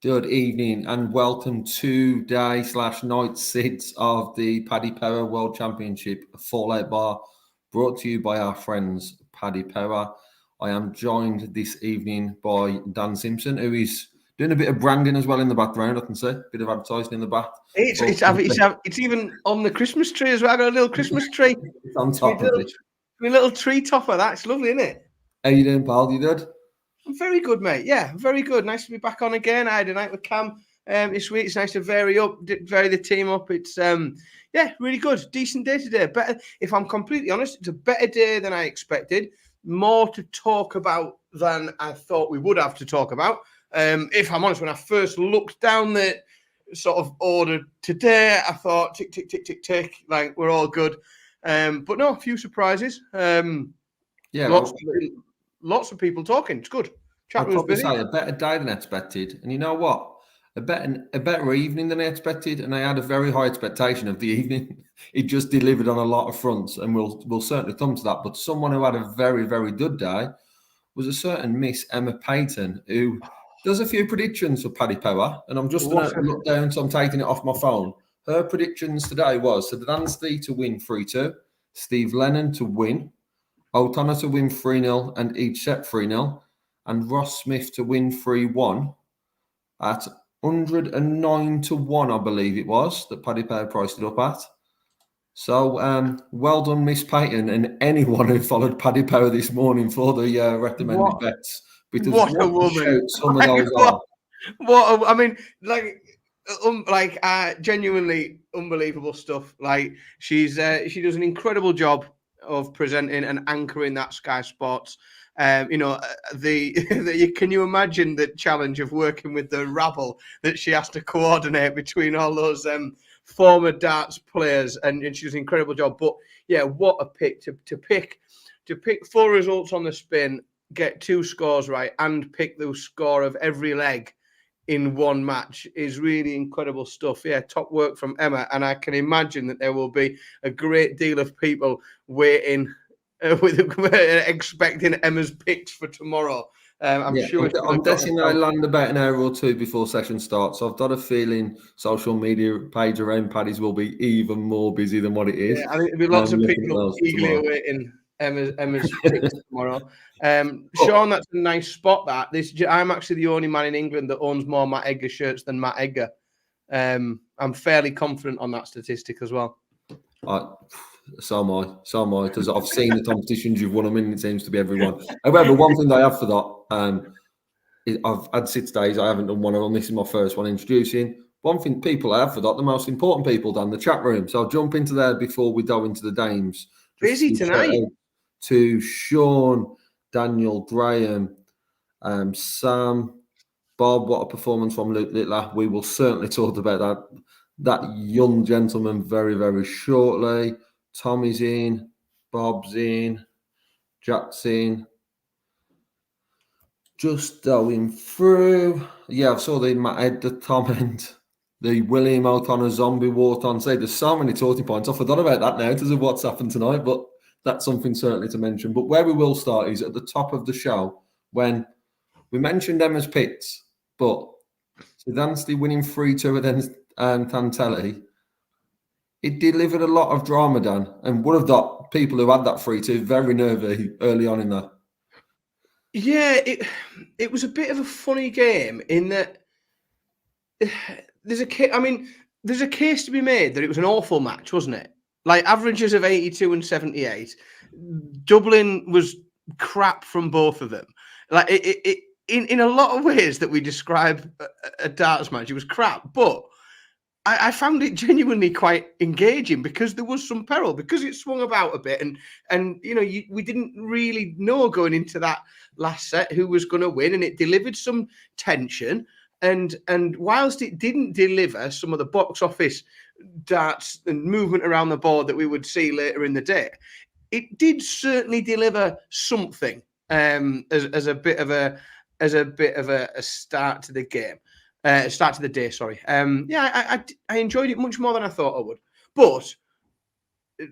Good evening and welcome to day/night 6 of the Paddy Power World Championship Fallout Bar, brought to you by our friends Paddy Power. I am joined this evening by Dan Simpson, who is doing a bit of branding as well in the background. I can see a bit of advertising in the back. It's even on the Christmas tree as well. I got a little Christmas tree. It's on top of it. My little tree topper. That's lovely, isn't it? How you doing, pal? You good? I'm very good, mate. Yeah, very good. Nice to be back on again. I had a night with Cam this week. It's nice to vary the team up. It's really good. Decent day today. Better, if I'm completely honest, it's a better day than I expected. More to talk about than I thought we would have to talk about. If I'm honest, when I first looked down the sort of order today, I thought tick, tick, tick, tick, tick, like we're all good. But no, a few surprises. Lots of people talking. It's good. I'd probably say a better day than expected. And you know what? A better evening than I expected. And I had a very high expectation of the evening. It just delivered on a lot of fronts, and we'll certainly come to that. But someone who had a very, very good day was a certain Miss Emma Payton, who does a few predictions for Paddy Power. And I'm just going to look down, so I'm taking it off my phone. Her predictions today was Sza-n-ski to win 3-2, Steve Lennon to win, O'Connor to win 3-0 and each set 3-0, and Ross Smith to win 3-1 at 109 to 1, I believe it was, that Paddy Power priced it up at. So well done, Miss Payton, and anyone who followed Paddy Power this morning for the recommended bets. Because what a woman! Some of those are. Genuinely unbelievable stuff. Like she does an incredible job of presenting and anchoring that Sky Sports. Can you imagine the challenge of working with the rabble that she has to coordinate between all those former darts players, and she does an incredible job. But yeah, what a pick to pick 4 results on the spin, get 2 scores right, and pick the score of every leg in one match is really incredible stuff. Yeah, top work from Emma, and I can imagine that there will be a great deal of people waiting expecting Emma's picks for tomorrow. I'm guessing I land about an hour or two before session starts. So I've got a feeling social media page around Paddy's will be even more busy than what it is. Yeah, I think there'll be lots of people eagerly awaiting Emma's picks tomorrow. Sean, that's a nice spot. I'm actually the only man in England that owns more Matt Edgar shirts than Matt Edgar. I'm fairly confident on that statistic as well. So am I, because I've seen the competitions you've won them in. It seems to be everyone. However, one thing that I have forgot, I've had 6 days. I haven't done one of them. This is my first one introducing. One thing people I have forgot, the most important people, Dan, the chat room. So I'll jump into there before we go into the games. Busy tonight. To Sean, Daniel, Graham, Sam, Bob. What a performance from Luke Littler. We will certainly talk about that young gentleman very, very shortly. Tommy's in, Bob's in, Jack's in. Just going through. Yeah, I saw the Matt Edgar comment, the William O'Connor zombie walked on. Say there's so many talking points. I forgot about that now because of what's happened tonight, but that's something certainly to mention. But where we will start is at the top of the show when we mentioned Emma's picks, but Sza-n-ski winning 3-2 against Tel-li. It delivered a lot of drama, Dan, and would have got people who had that 3-2 very nervy early on in that. Yeah, it was a bit of a funny game in that there's a case to be made that it was an awful match, wasn't it? Like averages of 82 and 78. Dublin was crap from both of them. Like in a lot of ways that we describe a darts match, it was crap, but I found it genuinely quite engaging because there was some peril, because it swung about a bit, and we didn't really know going into that last set who was going to win, and it delivered some tension. And whilst it didn't deliver some of the box office darts and movement around the board that we would see later in the day, it did certainly deliver something as a bit of a start to the game. Start to the day, sorry. I enjoyed it much more than I thought I would. But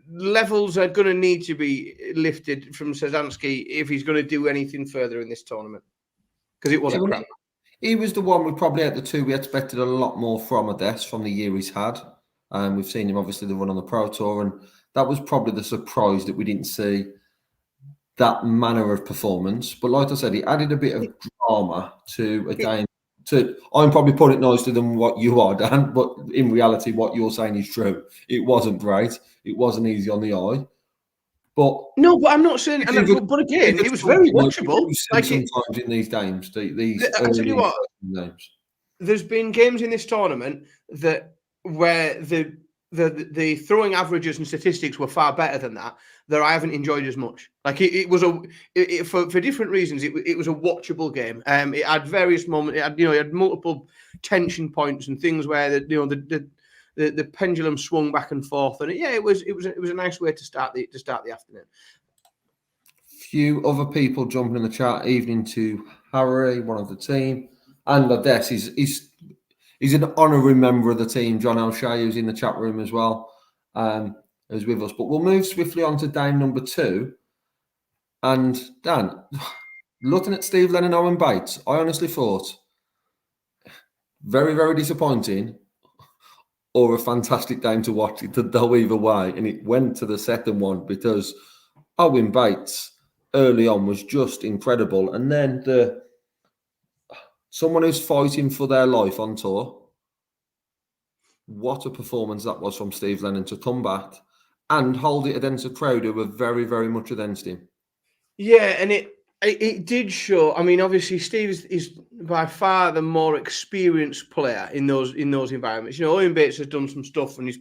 levels are going to need to be lifted from Sza-n-ski if he's going to do anything further in this tournament, because it wasn't crap. He was the one we probably out the two we expected a lot more from Ades from the year he's had. We've seen him obviously the run on the Pro Tour, and that was probably the surprise that we didn't see that manner of performance. But like I said, he added a bit of drama to a game. I'm probably putting it nicely than what you are, Dan, but in reality, what you're saying is true. It wasn't great. It wasn't easy on the eye. But no, but I'm not saying. But again, it was very watchable. Like sometimes in these games, these I tell you what, games. There's been games in this tournament where the throwing averages and statistics were far better than that I haven't enjoyed as much. Like it was for different reasons. It was a watchable game. It had various moments. It had multiple tension points and things where the pendulum swung back and forth. And it was a nice way to start the afternoon. Few other people jumping in the chat. Evening to Harry, one of the team, and Ades. He's an honorary member of the team. John O'Shea, who's in the chat room as well, is with us. But we'll move swiftly on to game number 2. And Dan, looking at Steve Lennon, Owen Bates, I honestly thought very, very disappointing or a fantastic game to watch. It could go either way. And it went to the second one because Owen Bates early on was just incredible. And then someone who's fighting for their life on tour. What a performance that was from Steve Lennon to come back and hold it against a crowd who were very, very much against him. Yeah, and it did show. I mean, obviously, Steve is by far the more experienced player in those environments. Owen Bates has done some stuff, and he's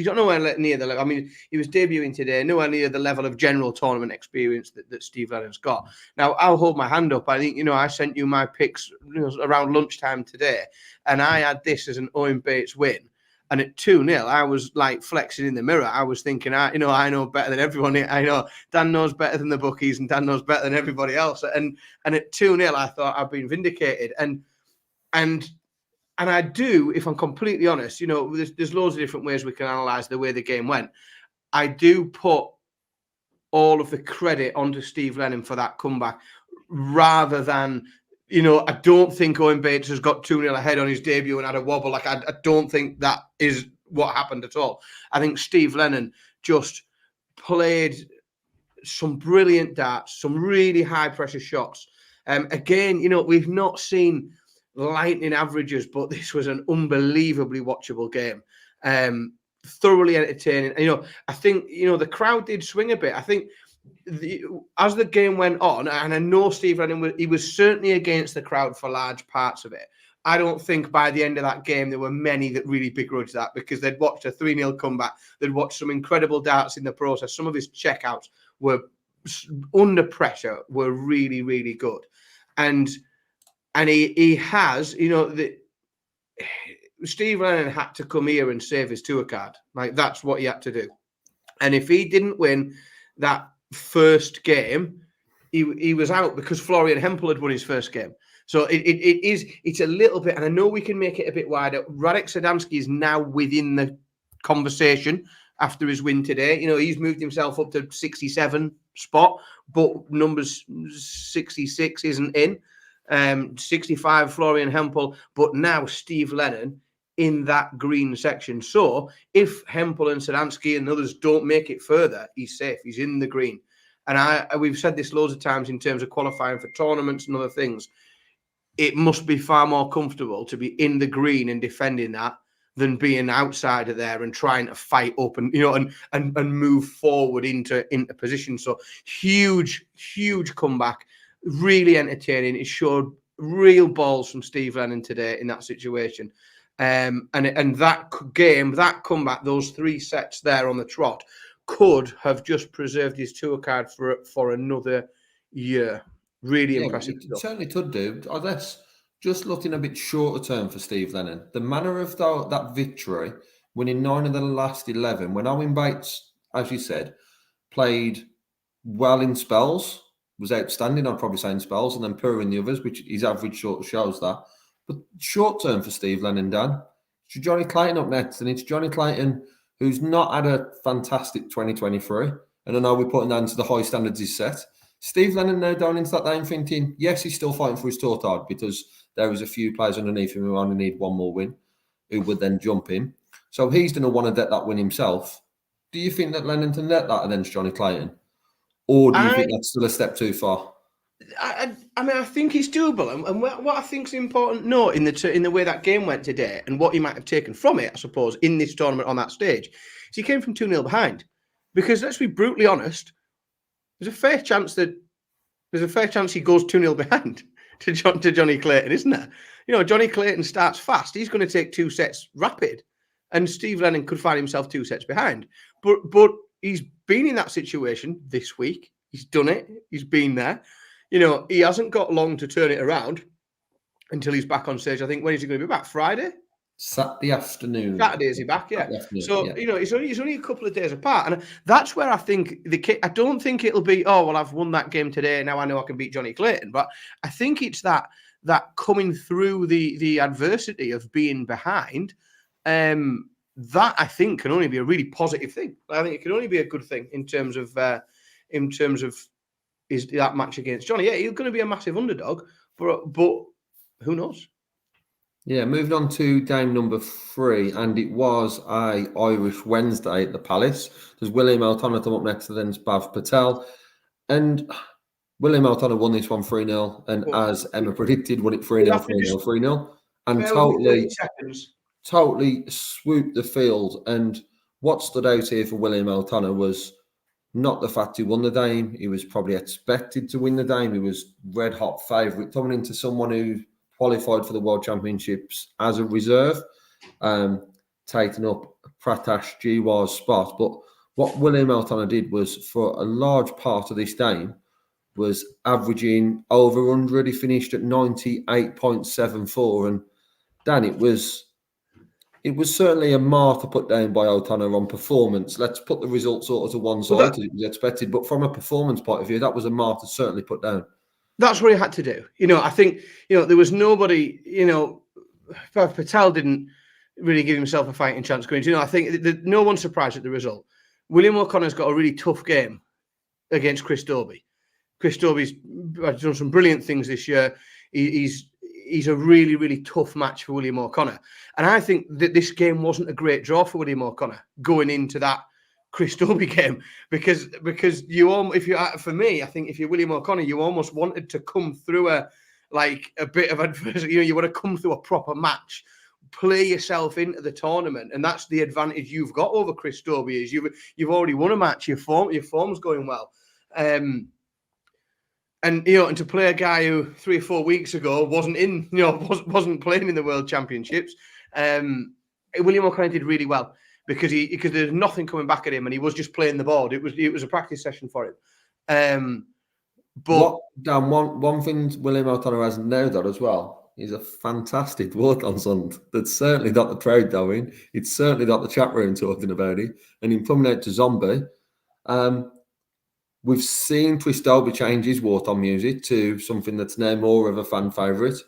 not nowhere near the level. I mean, he was debuting today, nowhere near the level of general tournament experience that Steve Lennon's got. Now, I'll hold my hand up. I think I sent you my picks around lunchtime today, and I had this as an Owen Bates win. And at 2-0, I was like flexing in the mirror. I was thinking, I know better than everyone. I know Dan knows better than the bookies, and Dan knows better than everybody else. And at 2-0, I thought I've been vindicated. And I do, if I'm completely honest, there's loads of different ways we can analyze the way the game went. I do put all of the credit onto Steve Lennon for that comeback, rather than. I don't think Owen Bates has got 2-0 ahead on his debut and had a wobble. Like, I don't think that is what happened at all. I think Steve Lennon just played some brilliant darts, some really high-pressure shots. Again, we've not seen lightning averages, but this was an unbelievably watchable game. Thoroughly entertaining. I think, the crowd did swing a bit. I think as the game went on, and I know Steve Lennon he was certainly against the crowd for large parts of it. I don't think by the end of that game there were many that really begrudged that, because they'd watched a 3-0 comeback. They'd watched some incredible darts in the process. Some of his checkouts were under pressure, were really, really good. And he has, Steve Lennon had to come here and save his tour card. Like, that's what he had to do. And if he didn't win that first game, he was out, because Florian Hempel had won his first game. So it's a little bit, and I know we can make it a bit wider. Radek Sza-n-ski is now within the conversation after his win today. He's moved himself up to 67 spot, but numbers 66 isn't in. 65 Florian Hempel, but now Steve Lennon in that green section. So if Hempel and Sza-n-ski and others don't make it further, he's safe. He's in the green. And we've said this loads of times in terms of qualifying for tournaments and other things. It must be far more comfortable to be in the green and defending that than being outside of there and trying to fight up and and move forward into position. So huge comeback, really entertaining. It showed real balls from Steve Lennon today in that situation. And that game, that comeback, those 3 sets there on the trot could have just preserved his tour card for another year. Really impressive. It certainly could do. I guess just looking a bit shorter term for Steve Lennon, the manner of that victory, winning 9 of the last 11, when Owen Bates, as you said, played well in spells, was outstanding, I'd probably say in spells, and then poor in the others, which his average sort of shows that. But short term for Steve Lennon, Dan, it's Johnny Clayton up next, and it's Johnny Clayton who's not had a fantastic 2023. And I know we're putting that into the high standards he's set. Steve Lennon now down into that lane thinking, yes, he's still fighting for his tour title because there was a few players underneath him who only need one more win, who would then jump him. So he's going to want to get that win himself. Do you think that Lennon can let that against Johnny Clayton? Or do you think that's still a step too far? I mean, I think it's doable. And what I think is important note in the way that game went today and what he might have taken from it, I suppose, in this tournament on that stage, is he came from 2-0 behind. Because let's be brutally honest, there's a fair chance he goes 2-0 behind to Johnny Clayton, isn't there? You know, Johnny Clayton starts fast. He's going to take 2 sets rapid. And Steve Lennon could find himself 2 sets behind. But he's been in that situation this week. He's done it. He's been there. You know, he hasn't got long to turn it around until he's back on stage. I think, when is he going to be back? Friday? Saturday afternoon. Saturday is he back? Yeah. So, yeah. You know, he's only a couple of days apart. And that's where I think I don't think it'll be, oh, well, I've won that game today. Now I know I can beat Johnny Clayton. But I think it's that coming through the adversity of being behind, that I think can only be a really positive thing. I think it can only be a good thing in terms of is that match against Johnny. Yeah, he's going to be a massive underdog, but who knows? Yeah, moving on to game number 3, and it was a Irish Wednesday at the Palace. There's William O'Connor up next to then Spav Patel. And William O'Connor won this one 3-0, and as Emma predicted, won it 3-0, 3-0, 3-0. And totally swooped the field. And what stood out here for William O'Connor was not the fact he won the game. He was probably expected to win the game. He was red hot favourite coming into someone who qualified for the World Championships as a reserve, taking up Pratash Jiwa's spot. But what William O'Connor did was, for a large part of this game, was averaging over 100. He finished at 98.74. And Dan, it was certainly a mark to put down by O'Connor on performance. Let's put the results sort of to one side, as it was expected. But from a performance point of view, that was a mark to certainly put down. That's what he had to do. You know, I think, you know, there was nobody, you know, Patel didn't really give himself a fighting chance going. You know, I think no one's surprised at the result. William O'Connor's got a really tough game against Chris Dobey. Chris Dobey's done some brilliant things this year. He's a really, really tough match for William O'Connor. And I think that this game wasn't a great draw for William O'Connor going into that Chris Dobey game, because for me, I think if you're William O'Connor, you almost wanted to come through a bit of adversity. You know, you want to come through a proper match, play yourself into the tournament, and that's the advantage you've got over Chris Dobey. Is you've already won a match, your form's going well, and you know, and to play a guy who 3 or 4 weeks ago wasn't playing in the World Championships, William O'Connor did really well. Because there's nothing coming back at him, and he was just playing the board. It was a practice session for him. One thing William O'Connor has now got as well, he's a fantastic walk-on son. That's certainly got the crowd going. It's certainly got the chat room talking about it. And him coming out to Zombie, we've seen Chris Dobey change his walk-on music to something that's now more of a fan favourite.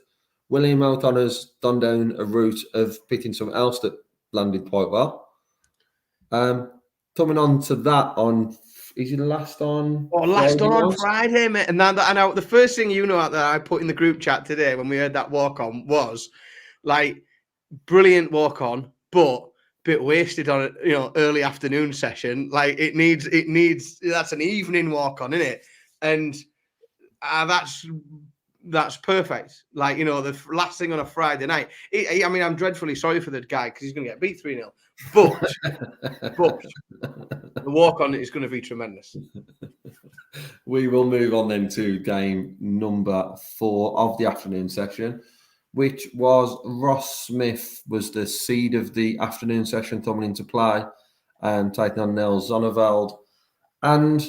William O'Connor's gone down a route of picking something else that landed quite well. Coming on to that is it last on? Friday, mate. And now the first thing that I put in the group chat today when we heard that walk on was like brilliant walk on, but a bit wasted on it. You know, early afternoon session. Like it needs. That's an evening walk on, isn't it? And that's perfect. Like, you know, the last thing on a Friday night. I mean, I'm dreadfully sorry for the guy because he's going to get beat 3-0. But the walk on is going to be tremendous. We will move on then to game number 4 of the afternoon session, which was Ross Smith was the seed of the afternoon session coming into play, taking on Nels Zonneveld. And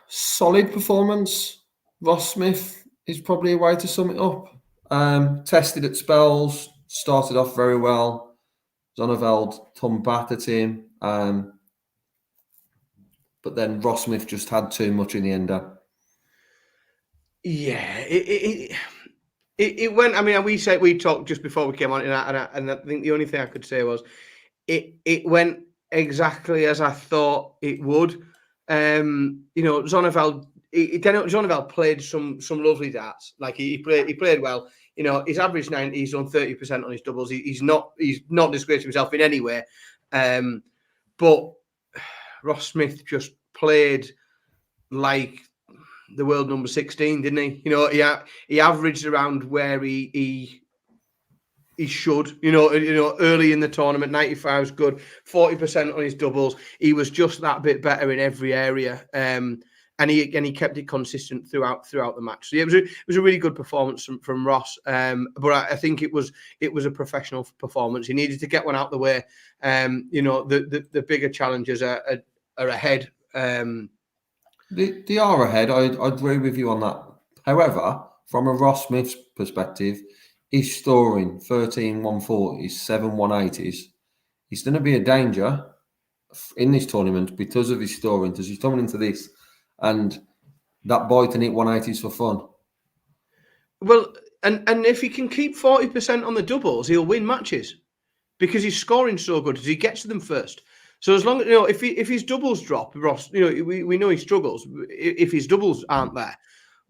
solid performance. Ross Smith is probably a way to sum it up. Tested at spells, started off very well. Zonneveld come back at him. But then Ross Smith just had too much in the end. Yeah, it went. I mean, we talked just before we came on, and I think the only thing I could say was it went exactly as I thought it would. You know, Zonneveld, Jonaville played some lovely darts. Like he played well. You know, his average 90, he's on 30% on his doubles. He's not disgraced himself in any way. But Ross Smith just played like the world number 16, didn't he? You know, he averaged around where he should. You know, early in the tournament, 95 is good, 40% on his doubles. He was just that bit better in every area. And he kept it consistent throughout the match. So yeah, it was a really good performance from Ross. But I think it was a professional performance. He needed to get one out the way. You know, the bigger challenges are ahead. They are ahead. I agree with you on that. However, from a Ross Smith's perspective, he's scoring 13 140s, 7 180s. He's going to be a danger in this tournament because of his scoring. Because he's coming into this and that boy can hit 180s for fun. Well, and if he can keep 40% on the doubles, he'll win matches because he's scoring so good as he gets to them first. So as long as, you know, if his doubles drop, Ross, you know, we know he struggles if his doubles aren't there.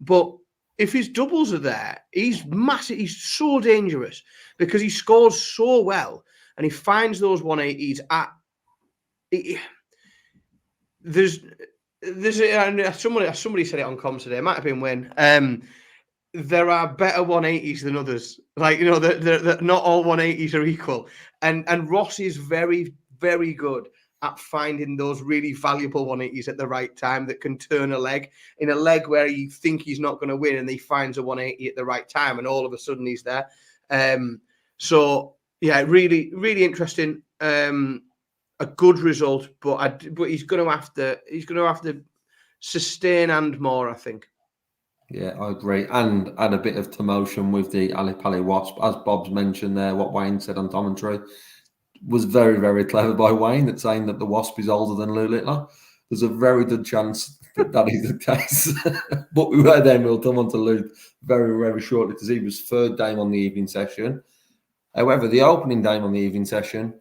But if his doubles are there, he's massive. He's so dangerous because he scores so well and he finds those 180s at. There's somebody said it on comms today. It might have been Wayne. There are better 180s than others. Like, you know, that not all 180s are equal. And Ross is very, very good at finding those really valuable 180s at the right time that can turn a leg in a leg where you think he's not going to win, and he finds a 180 at the right time, and all of a sudden he's there. So yeah, really, really interesting. A good result, but he's going to have to sustain and more, I think. Yeah, I agree. And add a bit of commotion with the Ali Pali Wasp, as Bob's mentioned there. What Wayne said on commentary was very, very clever by Wayne, that saying that the Wasp is older than Lou Littler. There's a very good chance that is the case. But we'll come on to Lou very, very shortly because he was third dame on the evening session. However, the opening dame on the evening session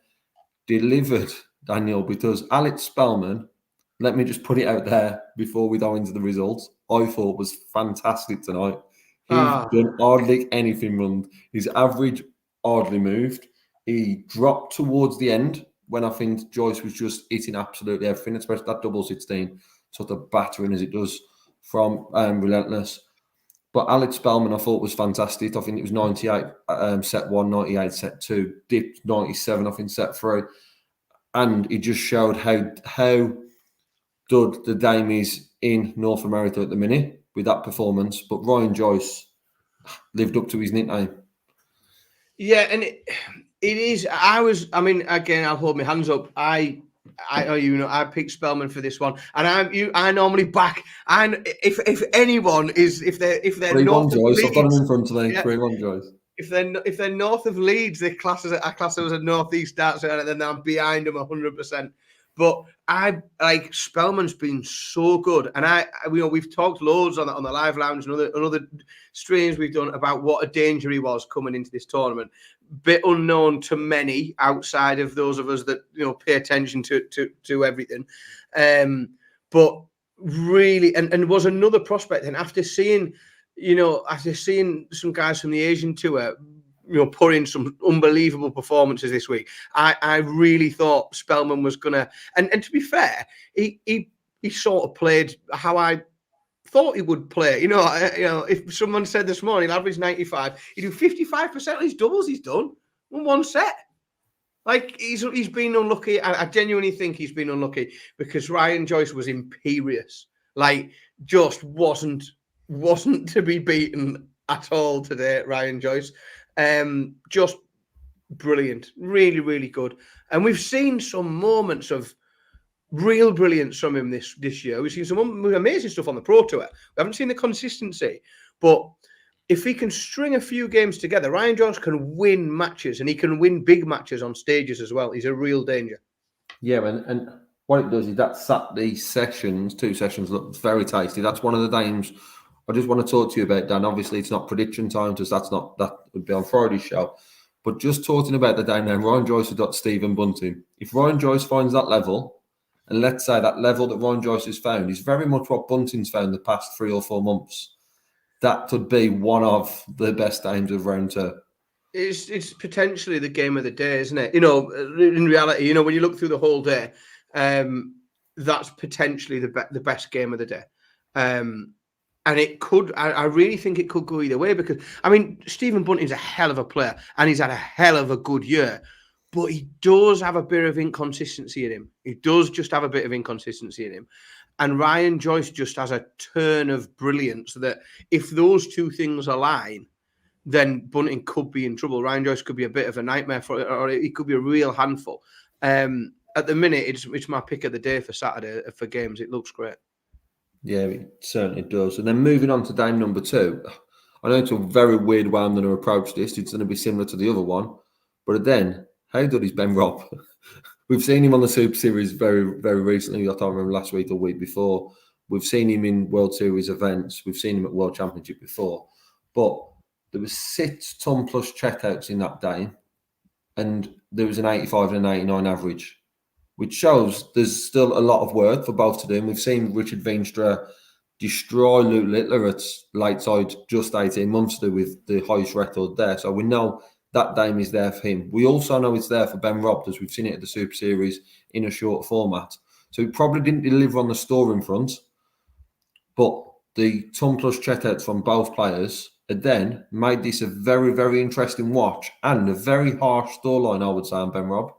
delivered, Daniel, because Alex Spellman, let me just put it out there before we go into the results, I thought was fantastic tonight. He's done hardly anything wrong. His average hardly moved. He dropped towards the end when I think Joyce was just hitting absolutely everything, especially that double 16, sort of battering as it does from Relentless. But Alex Spellman, I thought, was fantastic. I think it was 98 set 1, 98 set 2, dipped 97, I think, set 3. And he just showed how good the dame is in North America at the minute with that performance. But Ryan Joyce lived up to his nickname. Yeah, and it is. I mean, again, I'll hold my hands up. I picked Spellman for this one, and I normally back. And if anyone is, if they're north of Joyce, Leeds, I've got him in front of me. Yeah. 3-1 Joyce. If they're north of Leeds, I class as a northeast darts, and then I'm behind them 100%. But Spellman's been so good, and we've talked loads on the live lounge and other streams we've done about what a danger he was coming into this tournament. Bit unknown to many outside of those of us that pay attention to everything, but really, and was another prospect. And after seeing some guys from the Asian tour, put in some unbelievable performances this week, I really thought Spellman was gonna. And to be fair, he sort of played how I thought he would play. If someone said this morning he'll average 95, he do 55% of his doubles. He's done in one set. Like he's been unlucky. I genuinely think he's been unlucky because Ryan Joyce was imperious. Like just wasn't to be beaten at all today. Ryan Joyce. Just brilliant, really, really good. And we've seen some moments of real brilliance from him this year. We've seen some amazing stuff on the Pro Tour. We haven't seen the consistency, but if he can string a few games together, Ryan Joyce can win matches, and he can win big matches on stages as well. He's a real danger. Yeah, and what it does is that Saturday sessions, 2 sessions, look very tasty. That's one of the dames I just want to talk to you about, Dan. Obviously, it's not prediction time because that would be on Friday's show. But just talking about the day now, Ryan Joyce has got Stephen Bunting. If Ryan Joyce finds that level, And let's say that level that Ryan Joyce has found is very much what Bunting's found the past 3 or 4 months. That could be one of the best games of round 2. It's potentially the game of the day, isn't it? In reality, when you look through the whole day, that's potentially the best game of the day. And it could, I really think it could go either way because, Stephen Bunting's a hell of a player and he's had a hell of a good year, but he does have a bit of inconsistency in him. He does just have a bit of inconsistency in him. And Ryan Joyce just has a turn of brilliance that if those two things align, then Bunting could be in trouble. Ryan Joyce could be a bit of a nightmare for it, or he could be a real handful. At the minute, it's my pick of the day for Saturday for games. It looks great. Yeah, it certainly does. And then moving on to game number 2, I know it's a very weird way I'm going to approach this. It's going to be similar to the other one. But then, how good is Ben Robb? We've seen him on the Super Series very, very recently. I can't remember last week or week before. We've seen him in World Series events. We've seen him at World Championship before. But there was 6 ton plus checkouts in that game. And there was an 85 and an 89 average, which shows there's still a lot of work for both to do. And we've seen Richard Vinstra destroy Luke Littler at late side just 18 months ago with the highest record there. So we know that game is there for him. We also know it's there for Ben Robb, as we've seen it at the Super Series in a short format. So he probably didn't deliver on the scoring front, but the ton plus checkouts from both players then made this a very, very interesting watch and a very harsh scoreline, I would say, on Ben Robb.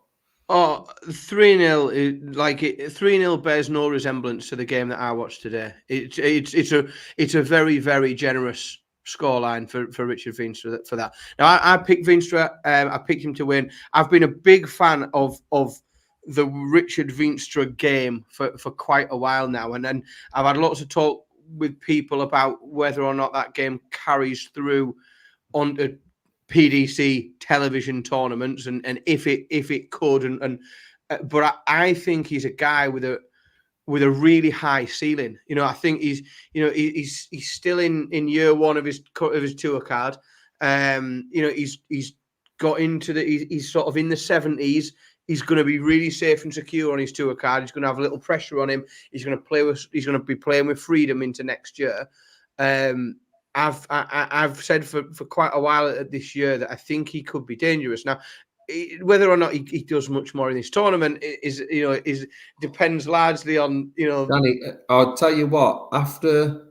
3-0, 3-0 bears no resemblance to the game that I watched today. It's a very, very generous scoreline for Richard Vinstra for that. Now I picked Vinstra. I picked him to win. I've been a big fan of the Richard Vinstra game for quite a while now, and then I've had lots of talk with people about whether or not that game carries through onto PDC television tournaments and if it could but I think he's a guy with a really high ceiling. I think he's still in year 1 of his tour card. He's got into he's sort of in the 70s. He's going to be really safe and secure on his tour card. He's going to have a little pressure on him. He's going to be playing with freedom into next year. I've said for quite a while this year that I think he could be dangerous. Now, whether or not he does much more in this tournament is depends largely on Danny, I'll tell you what. After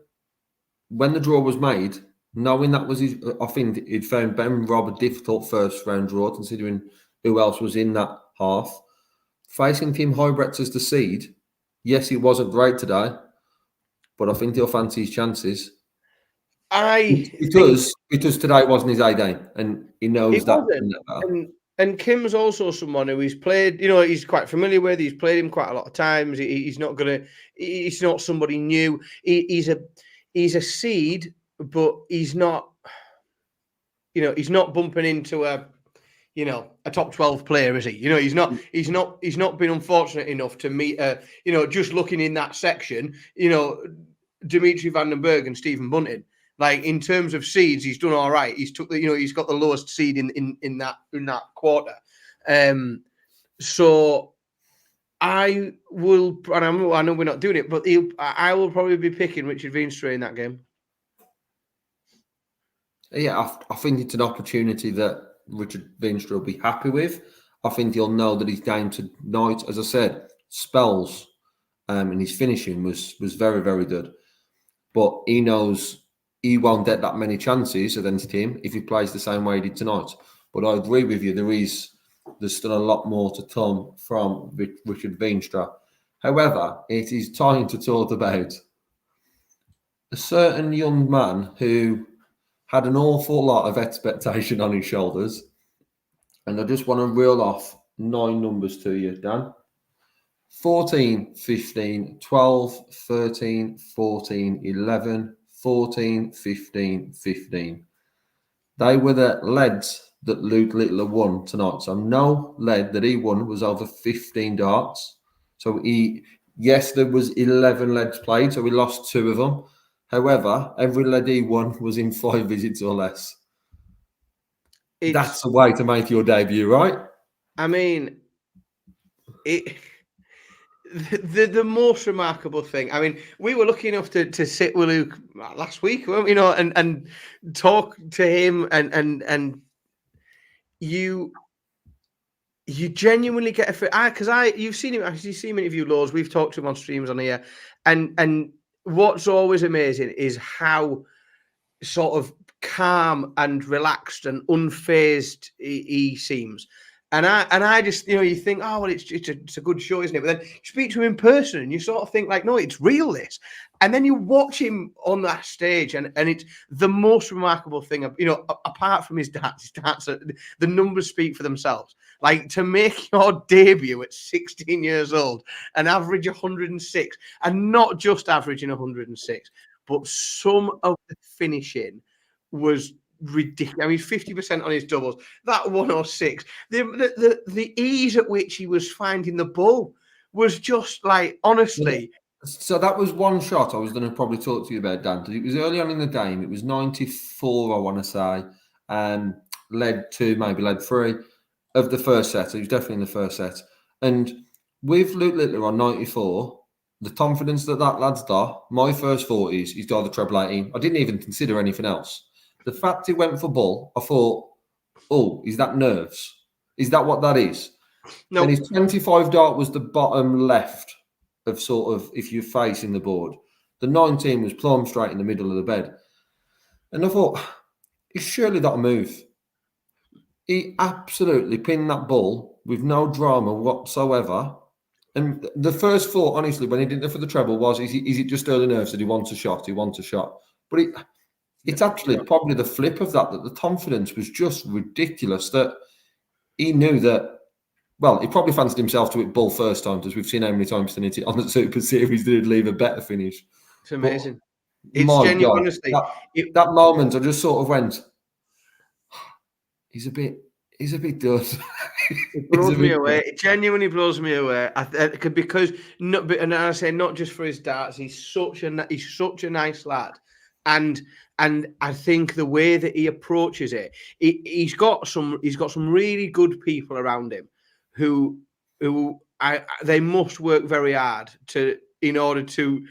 when the draw was made, knowing that was his, I think he'd found Ben Robb a difficult first round draw, considering who else was in that half. Facing Tim Huybrechts as the seed, yes, he wasn't great today, but I think he'll fancy his chances. Because today wasn't his A game, and he knows that. And Kim's also someone who he's played. He's quite familiar with. He's played him quite a lot of times. He's not somebody new. He's a seed, but he's not. He's not bumping into a top 12 player, is he? He's not been unfortunate enough to meet. Just looking in that section, Dimitri Van den Berg and Stephen Bunting. Like in terms of seeds, he's done all right. He's took he's got the lowest seed in that quarter. So I will, and I know we're not doing it, but I will probably be picking Richard Vinstra in that game. Yeah, I think it's an opportunity that Richard Vinstra will be happy with. I think he'll know that his game tonight, as I said, spells, and his finishing was very, very good. But he knows he won't get that many chances against him if he plays the same way he did tonight. But I agree with you, there's still a lot more to come from Richard Vinstra. However, it is time to talk about a certain young man who had an awful lot of expectation on his shoulders. And I just want to reel off 9 numbers to you, Dan. 14, 15, 12, 13, 14, 11, 14, 15, 15. They were the leads that Luke Littler won tonight. So no lead that he won was over 15 darts. So there was 11 leads played, so we lost 2 of them. However, every lead he won was in 5 visits or less. That's the way to make your debut, right? I mean, the most remarkable thing. I mean, we were lucky enough to sit with Luke last week, weren't we? And talk to him, and you genuinely get you've seen him. You've seen him interview loads. We've talked to him on streams on here, and what's always amazing is how sort of calm and relaxed and unfazed he seems. And I just, you think, oh, well, it's a good show, isn't it? But then you speak to him in person and you sort of think like, no, it's real, this. And then you watch him on that stage and it's the most remarkable thing, apart from his darts, the numbers speak for themselves. Like, to make your debut at 16 years old and average 106, and not just averaging 106, but some of the finishing was ridiculous. I mean, 50% on his doubles, that 106, the ease at which he was finding the ball was just like, honestly. So that was one shot I was going to probably talk to you about, Dan. It was early on in the game. It was 94, I want to say, led 2, maybe led 3 of the first set. So he was definitely in the first set. And with Luke Littler on 94, the confidence that lad's got, my first 40s, he's got the treble 18. I didn't even consider anything else. The fact he went for ball, I thought, oh, is that nerves? Is that what that is? No. And his 25 dart was the bottom left of sort of, if you're facing the board. The 19 was plumb straight in the middle of the bed. And I thought, he's surely got a move. He absolutely pinned that ball with no drama whatsoever. And the first thought, honestly, when he didn't go for the treble was, is it just early nerves that he wants a shot? He wants a shot. But it's actually probably the flip of that the confidence was just ridiculous, that he knew that, well, he probably fancied himself to hit ball first time, because we've seen how many times he hit it on the Super Series that he'd leave a better finish. It's amazing. It's genuine, honestly. That moment, I just sort of went, he's a bit done. It blows me away. It genuinely blows me away. Because and I say not just for his darts, he's such a nice lad, and I think the way that he approaches it, he's got some really good people around him who they must work very hard in order to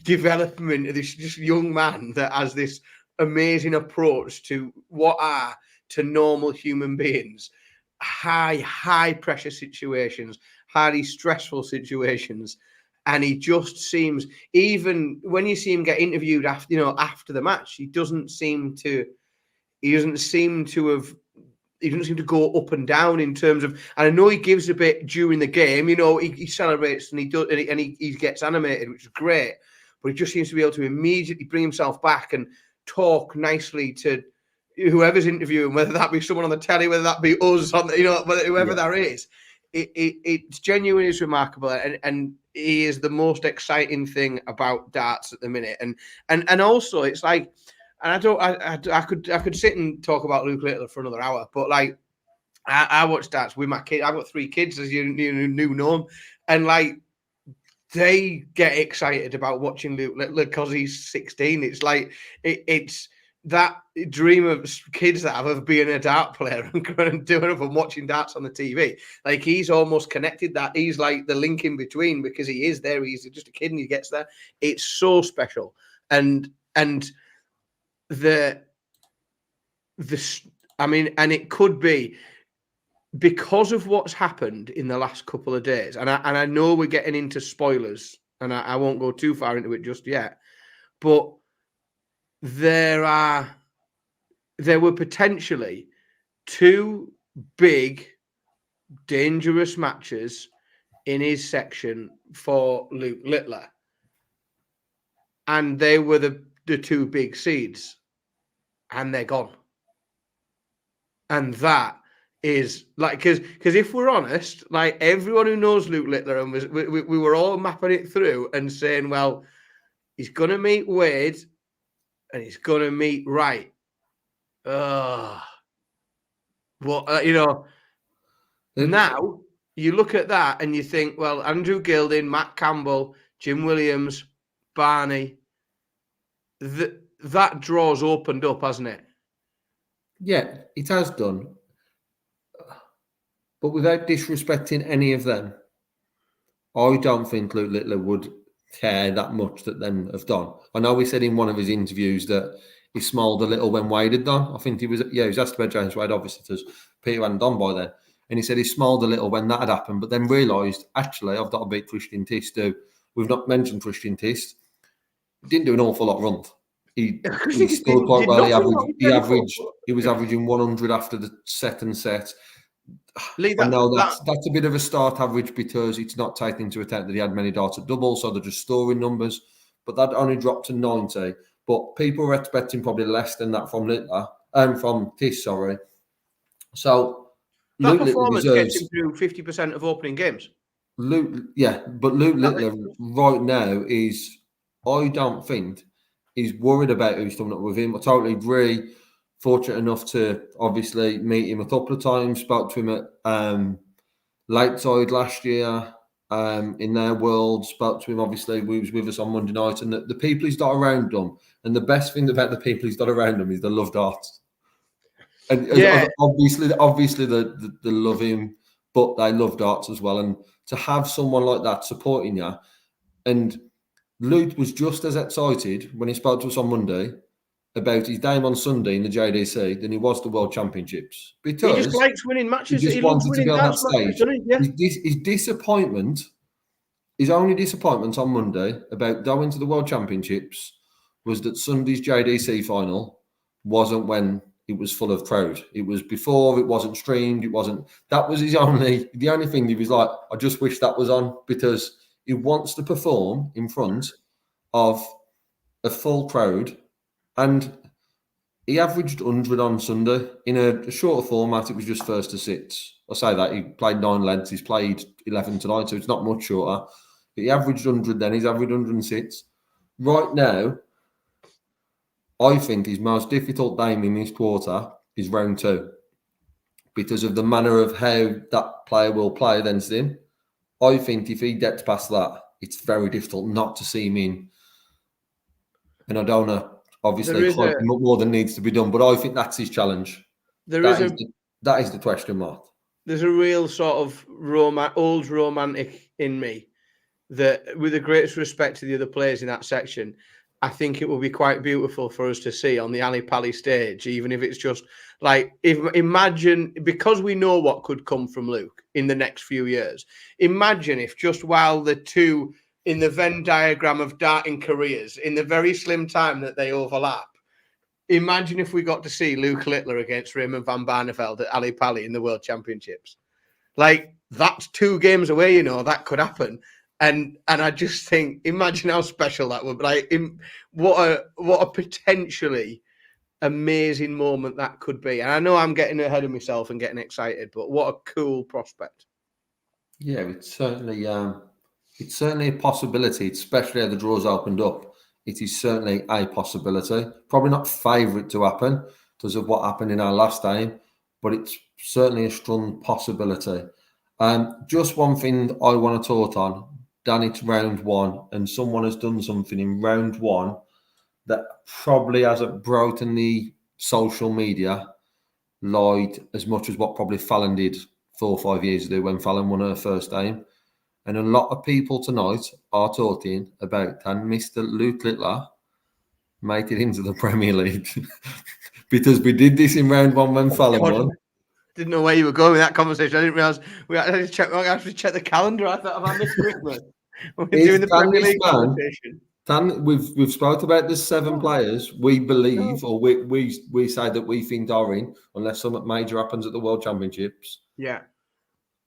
develop him into this just young man that has this amazing approach to to normal human beings. High pressure situations, highly stressful situations, and he just seems, even when you see him get interviewed after the match, he doesn't seem to go up and down in terms of, and I know he gives a bit during the game, he celebrates and he gets animated, which is great, but he just seems to be able to immediately bring himself back and talk nicely to whoever's interviewing, whether that be someone on the telly, whether that be us, whoever that is. It's genuinely remarkable, and he is the most exciting thing about darts at the minute. And also, it's like, and I could sit and talk about Luke Littler for another hour, but like, I watch darts with my kids. I've got 3 kids, as you know, and like, they get excited about watching Luke Littler because he's 16. It's like it's that dream of kids that have of being a dart player and doing it and watching darts on the TV. Like, he's almost connected that. He's like the link in between, because he is there. He's just a kid and he gets there. It's so special. And it could be because of what's happened in the last couple of days. And I know we're getting into spoilers, and I won't go too far into it just yet, but there were potentially 2 big, dangerous matches in his section for Luke Littler, and they were the 2 big seeds, and they're gone. And that is like, because if we're honest, like, everyone who knows Luke Littler, and we were all mapping it through and saying, well, he's going to meet Wade and he's going to meet Wright. Now you look at that and you think, well, Andrew Gilding, Matt Campbell, Jim Williams, Barney, that draw's opened up, hasn't it? Yeah, it has done. But without disrespecting any of them, I don't think Luke Littler would care that much that them have done. I know he said in one of his interviews that he smiled a little when Wade had done. I think he was asked about James Wade, obviously, because Peter hadn't done by then. And he said he smiled a little when that had happened, but then realised, actually, I've got to beat Christian Tist, who we've not mentioned Christian Tist. He didn't do an awful lot of runs. He scored quite well. He was averaging 100 after the second set. Lee, I know that's a bit of a start average because it's not taken into account that he had many darts at double, so they're just storing numbers. But that only dropped to 90. But people were expecting probably less than that from Littler and from Tish, sorry. So that Luke performance Littler gets him through 50% of opening games. Luke Littler right now is, I don't think he's worried about who's coming up with him. I totally agree. Fortunate enough to obviously meet him a couple of times. Spoke to him at Lakeside last year in their world. Spoke to him, obviously, he was with us on Monday night. And the people he's got around him, and the best thing about the people he's got around him is they love darts. And obviously they love him, but they love darts as well. And to have someone like that supporting you, and Luke was just as excited when he spoke to us on Monday about his game on Sunday in the JDC than he was the World Championships, because he just likes winning matches. He just wanted to be on that stage. His disappointment, his only disappointment on Monday about going to the World Championships was that Sunday's JDC final wasn't when it was full of crowd. It was before, it wasn't streamed, it wasn't. That was the only thing he was like, I just wish that was on, because he wants to perform in front of a full crowd. And he averaged 100 on Sunday. In a shorter format, it was just first to six. I say that, he played 9 lengths, he's played 11 tonight, so it's not much shorter. But he averaged 100 then, he's averaged 106. Right now, I think his most difficult game in this quarter is round 2, because of the manner of how that player will play against him. I think if he gets past that, it's very difficult not to see him in. And I don't know, obviously, more than needs to be done, but I think that's his challenge. That is the question mark. There's a real sort of old romantic in me that, with the greatest respect to the other players in that section, I think it will be quite beautiful for us to see on the Ali Pali stage, even if it's just like, imagine, because we know what could come from Luke in the next few years. Imagine if just while the two in the Venn diagram of darting careers, in the very slim time that they overlap, imagine if we got to see Luke Littler against Raymond van Barneveld at Ali Pali in the World Championships. Like, that's 2 games away, that could happen. And I just think, imagine how special that would be. Like, what a potentially amazing moment that could be. And I know I'm getting ahead of myself and getting excited, but what a cool prospect. Yeah, it's certainly a possibility, especially as the draws opened up. It is certainly a possibility. Probably not favourite to happen because of what happened in our last game, but it's certainly a strong possibility. Just one thing I want to talk on. Dan, it's round 1, and someone has done something in round 1 that probably hasn't broken the social media light as much as what probably Fallon did 4 or 5 years ago when Fallon won her first game. And a lot of people tonight are talking about, can Mr. Luke Littler make it into the Premier League? Because we did this in round 1 when Fallon won. Didn't know where you were going with that conversation. I didn't realise we had to check the calendar. I thought, have I missed Christmas? We're doing the Premier League conversation. We've spoke about the 7 players we believe, or we say that we think are in, unless something major happens at the World Championships. Yeah.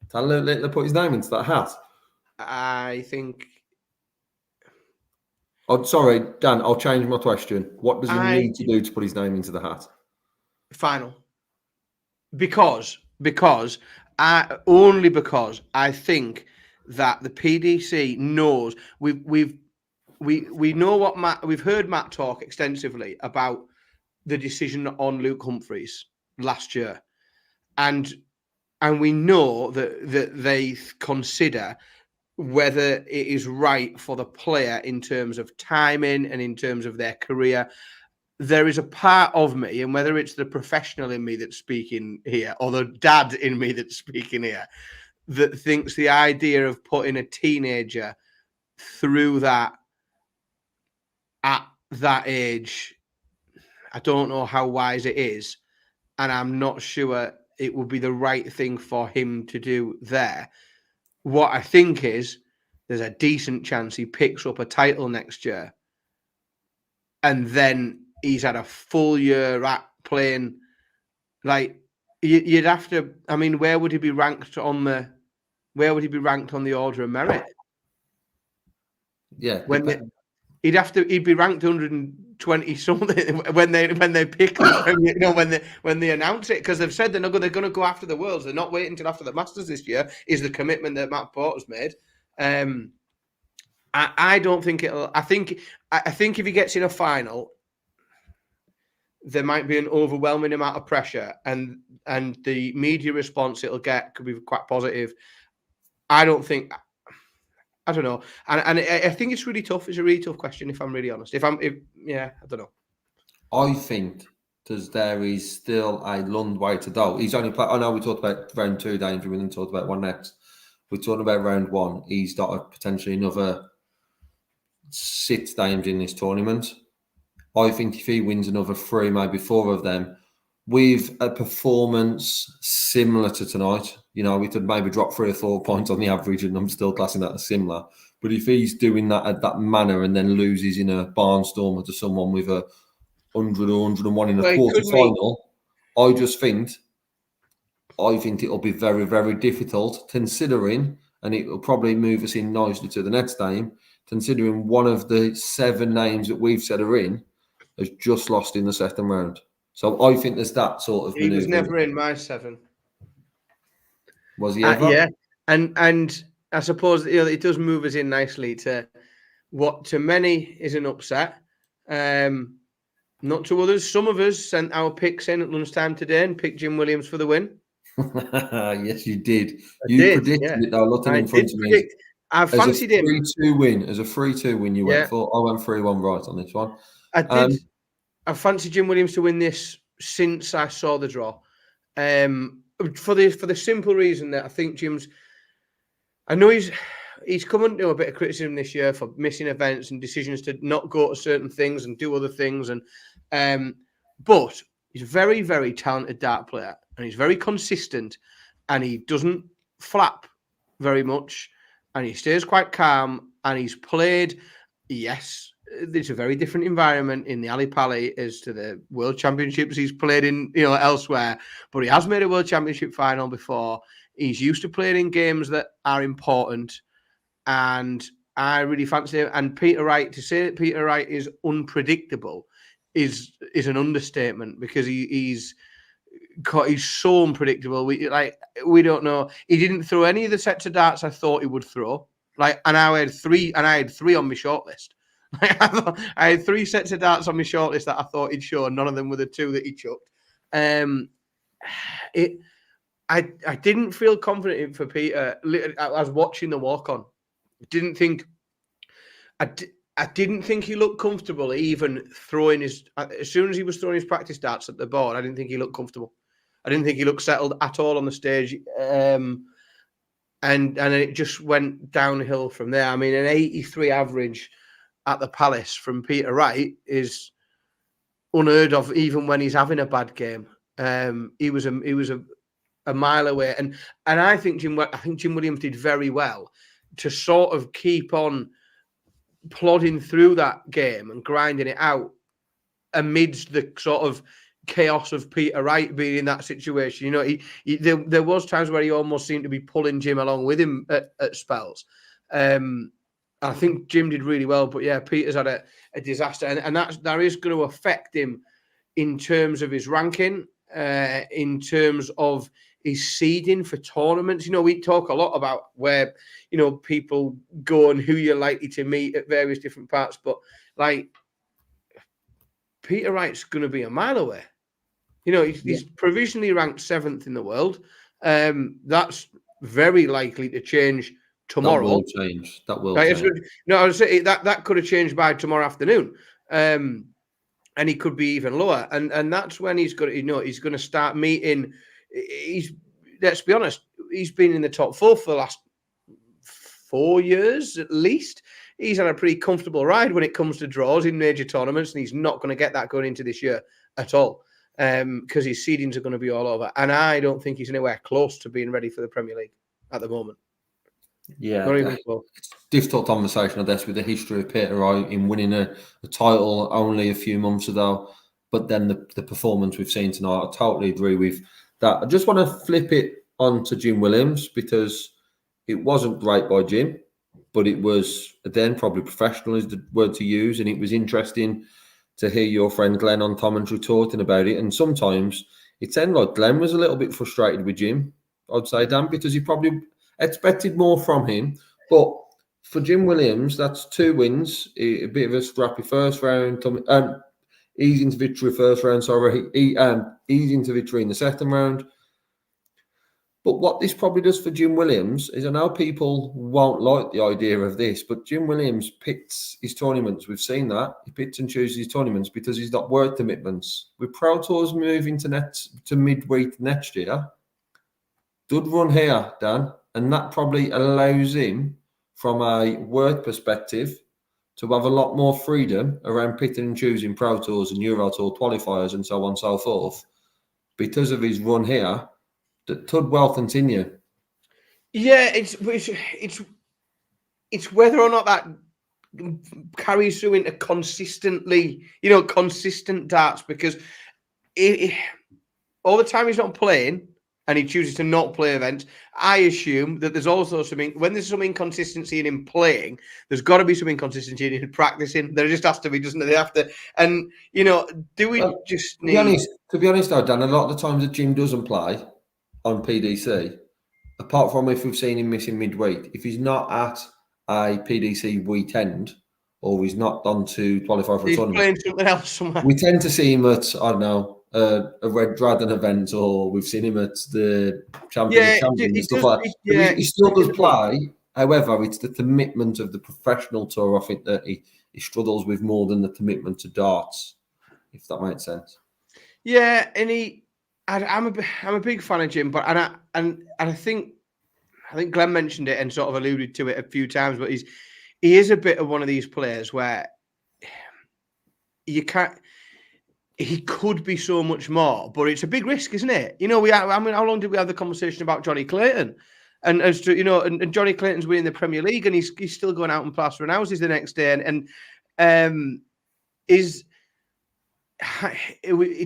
Can Luke Littler put his name into that hat? I think. Oh, sorry, Dan, I'll change my question. What does he need to do to put his name into the hat? Final. Because I think that the PDC knows we know what we've heard Matt talk extensively about the decision on Luke Humphries last year, and we know that they consider whether it is right for the player in terms of timing and in terms of their career. There is a part of me, and whether it's the professional in me that's speaking here or the dad in me that's speaking here, that thinks the idea of putting a teenager through that at that age, I don't know how wise it is, and I'm not sure it would be the right thing for him to do there. What I think is there's a decent chance he picks up a title next year, and then he's had a full year at playing. Like, you'd have to. I mean, where would he be ranked on the? Where would he be ranked on the order of merit? Yeah, he'd be ranked 120 something when they pick him, when they announce it, because they've said they're going to go after the Worlds. They're not waiting until after the Masters this year. Is the commitment that Matt Porter's made. I don't think it'll. I think if he gets in a final, there might be an overwhelming amount of pressure, and the media response it'll get could be quite positive. I don't know, and I think it's really tough. It's a really tough question, if I'm really honest. I don't know. I think there is still a long way to go. He's only played. I know we talked about round 2, Dave. We didn't talk about one next. We're talking about round 1. He's got potentially another 6 games in this tournament. I think if he wins another 3, maybe 4 of them, with a performance similar to tonight, we could maybe drop 3 or 4 points on the average, and I'm still classing that as similar. But if he's doing that at that manner and then loses in a barnstormer to someone with a 100 or 101 in a quarter final, I think it'll be very, very difficult, considering, and it will probably move us in nicely to the next game, considering one of the 7 names that we've said are in has just lost in the second round. So I think there's that sort of. He was never in my 7. Was he ever? Yeah, and I suppose it does move us in nicely to what to many is an upset. Not to others. Some of us sent our picks in at lunchtime today and picked Jim Williams for the win. Yes, you did. Predicted it though. Looking in front of me. I fancied him. As a 3-2 win, you went for. I went 3-1 right on this one. I did. I fancied Jim Williams to win this since I saw the draw. For the simple reason that I think Jim's. I know he's come under a bit of criticism this year for missing events and decisions to not go to certain things and do other things, but he's a very, very talented dart player, and he's very consistent, and he doesn't flap very much, and he stays quite calm, and he's played. Yes, it's a very different environment in the Ali Pali as to the World Championships he's played in, elsewhere. But he has made a World Championship final before. He's used to playing in games that are important, and I really fancy him. And Peter Wright, to say that Peter Wright is unpredictable is an understatement, because he's so unpredictable. We don't know. He didn't throw any of the sets of darts I thought he would throw. And I had 3 on my shortlist. I had 3 sets of darts on my shortlist that I thought he'd show, and none of them were the 2 that he chucked. I didn't feel confident for Peter. I was watching the walk-on. I didn't think he looked comfortable even throwing his. As soon as he was throwing his practice darts at the board, I didn't think he looked comfortable. I didn't think he looked settled at all on the stage. And it just went downhill from there. I mean, an 83 average at the Palace from Peter Wright is unheard of, even when he's having a bad game. He was a mile away, and I think Jim Williams did very well to sort of keep on plodding through that game and grinding it out amidst the sort of chaos of Peter Wright being in that situation. There was times where he almost seemed to be pulling Jim along with him at spells. I think Jim did really well, but yeah, Peter's had a disaster, and that is going to affect him in terms of his ranking, in terms of his seeding for tournaments. We talk a lot about where, people go and who you're likely to meet at various different parts, but Peter Wright's going to be a mile away. He's provisionally ranked 7th in the world. That's very likely to change tomorrow. That will change. Change. No, I was saying that could have changed by tomorrow afternoon. And he could be even lower. And that's when he's going to start meeting. let's be honest, he's been in the top 4 for the last 4 years at least. He's had a pretty comfortable ride when it comes to draws in major tournaments, and he's not going to get that going into this year at all, because his seedings are going to be all over. And I don't think he's anywhere close to being ready for the Premier League at the moment. Yeah, not even close. Difficult conversation, I guess, with the history of Peter Wright in winning a title only a few months ago. But then the performance we've seen tonight, I totally agree with that. I just want to flip it on to Jim Williams, because it wasn't great by Jim, but it was, then, probably professional is the word to use. And it was interesting to hear your friend Glenn on commentary talking about it. And sometimes it sounded like Glenn was a little bit frustrated with Jim, I'd say, Dan, because he probably expected more from him. But for Jim Williams, that's 2 wins, a bit of a scrappy first round, easing to victory first round, easing to victory in the second round. But what this probably does for Jim Williams is, I know people won't like the idea of this, but Jim Williams picks his tournaments. We've seen that. He picks and chooses his tournaments because he's got work commitments. With Pro Tours moving to midweek next year, good run here, Dan, and that probably allows him, from a work perspective, to have a lot more freedom around picking and choosing Pro Tours and Euro Tour qualifiers and so on and so forth, because of his run here. That could well continue. Yeah, it's whether or not that carries through into consistent darts, because all the time he's not playing and he chooses to not play events, I assume that there's also when there's some inconsistency in him playing, there's got to be some inconsistency in him practicing. There just has to be, doesn't there? They have to, and do we just need... To be honest, though, Dan, a lot of the times that Jim doesn't play on PDC, apart from if we've seen him missing midweek, if he's not at a PDC weekend, or he's not done to qualify for a tournament, playing something else somewhere. We tend to see him at, I don't know, a Red Dragon event, or we've seen him at the Champions and stuff like that. Yeah, he still does play. However, it's the commitment of the professional tour, I think, that he struggles with more than the commitment to darts, if that makes sense. Yeah, and I'm a big fan of Jim, but I think Glenn mentioned it and sort of alluded to it a few times, but he is a bit of one of these players where you can't. He could be so much more, but it's a big risk, isn't it? How long did we have the conversation about Johnny Clayton? And as to, and Johnny Clayton's winning the Premier League, and he's still going out and plastering houses the next day, it's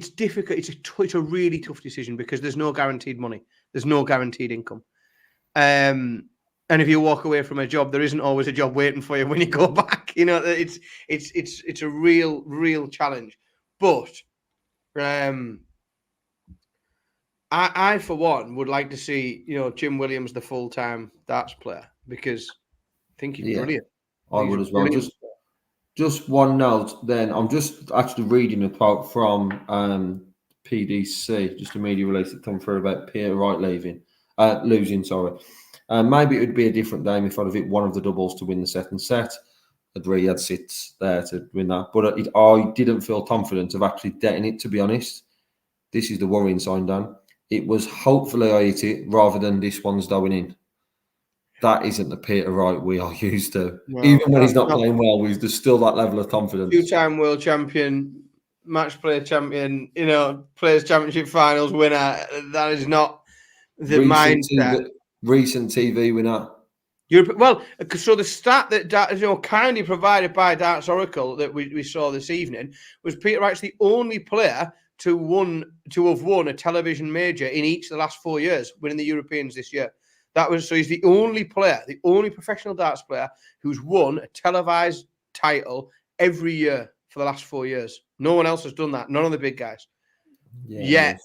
difficult. It's a really tough decision, because there's no guaranteed money. There's no guaranteed income. And if you walk away from a job, there isn't always a job waiting for you when you go back. It's a real challenge. But I for one would like to see Jim Williams the full-time darts player, because I think he's brilliant. I would as well. Just one note then. I'm just actually reading a quote from PDC, just a media release that come through about Peter Wright losing. Maybe it would be a different game if I'd have hit one of the doubles to win the second set. I'd really had sits there to win that. But I didn't feel confident of actually getting it, to be honest. This is the worrying sign, Dan. It was hopefully I hit it rather than this one's going in. That isn't the Peter Wright we are used to. Well, even when he's not playing well, there's still that level of confidence. 2-time world champion, match play champion, players championship finals winner. That is not the mindset. Recent TV winner. So the stat that kindly provided by Darts Oracle that we saw this evening was Peter Wright's the only player to have won a television major in each of the last 4 years, winning the Europeans this year. So he's the only player, the only professional darts player who's won a televised title every year for the last 4 years. No one else has done that. None of the big guys. Yeah.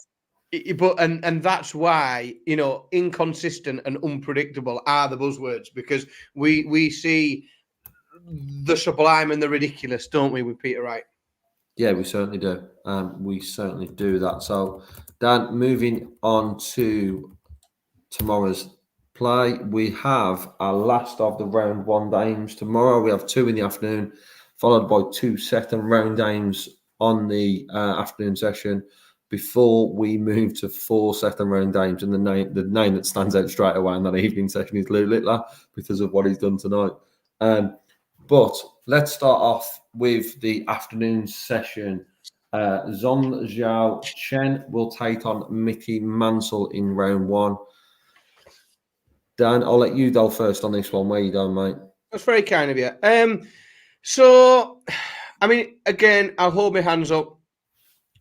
But that's why inconsistent and unpredictable are the buzzwords, because we see the sublime and the ridiculous, don't we, with Peter Wright? Yeah, we certainly do. We certainly do that. So, Dan, moving on to tomorrow's play, we have our last of the round one games tomorrow. We have 2 in the afternoon, followed by 2 second round games on the afternoon session. before we move to 4 second-round games. And the name that stands out straight away in that evening session is Luke Littler because of what he's done tonight. But let's start off with the afternoon session. Zhong Chen will take on Mickey Mansell in round 1. Dan, I'll let you go first on this one. Where you going, mate? That's very kind of you. So, I mean, again, I'll hold my hands up.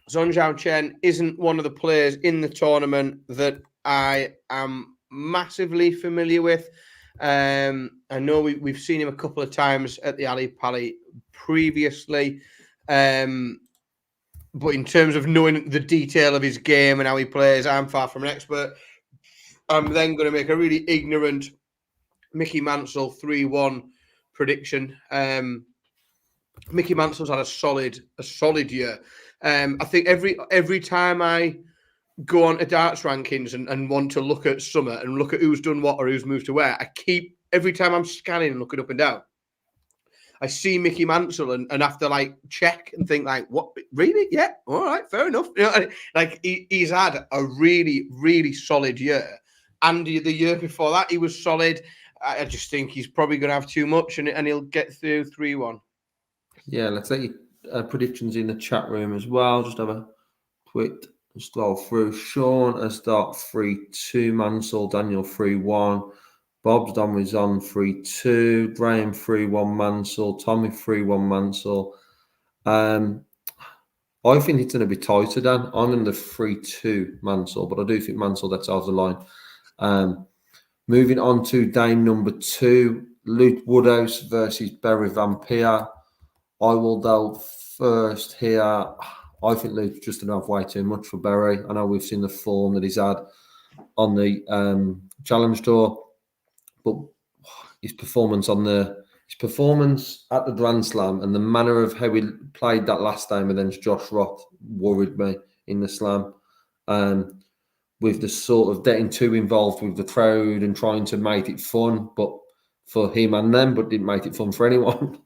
Zhong Chen isn't one of the players in the tournament that I am massively familiar with. I know we've seen him a couple of times at the Ali Pali previously. But in terms of knowing the detail of his game and how he plays, I'm far from an expert. I'm then going to make a really ignorant Mickey Mansell 3-1 prediction. Mickey Mansell's had a solid year. I think every time I go on to darts rankings and want to look at Summer and look at who's done what or who's moved to where, every time I'm scanning and looking up and down, I see Mickey Mansell and have to like check and think like, what, really? Yeah, all right, fair enough. You know, like he's had a really, really solid year. And the year before that, he was solid. I just think he's probably going to have too much and he'll get through 3-1. Yeah, let's let your predictions in the chat room as well. Just have a quick scroll through. Sean has got 3-2 Mansell, Daniel 3-1. Bob's done with on 3-2, Graham 3-1 Mansell, Tommy 3-1 Mansell. I think it's going to be tighter, Dan. I'm in the 3-2 Mansell, but I do think Mansell that's out of the line. Moving on to game number 2, Luke Woodhouse versus Barry Van Peer. I will go first here. I think Luke's just enough way too much for Barry. I know we've seen the form that he's had on the Challenge Tour. But his performance at the Grand Slam and the manner of how he played that last time against Josh Roth worried me in the Slam. With the sort of getting too involved with the crowd and trying to make it fun, but for him and them, but didn't make it fun for anyone.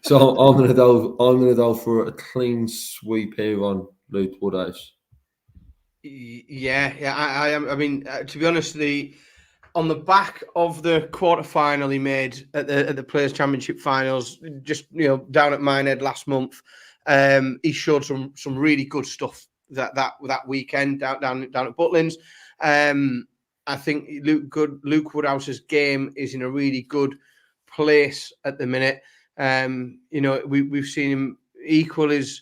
So I'm gonna go for a clean sweep here on Luke Woodhouse. Yeah, I am. I mean, to be honest, on the back of the quarterfinal he made at the Players Championship Finals, just down at Minehead last month, he showed some really good stuff that weekend down at Butlins. I think Luke Woodhouse's game is in a really good place at the minute. We've seen him equal his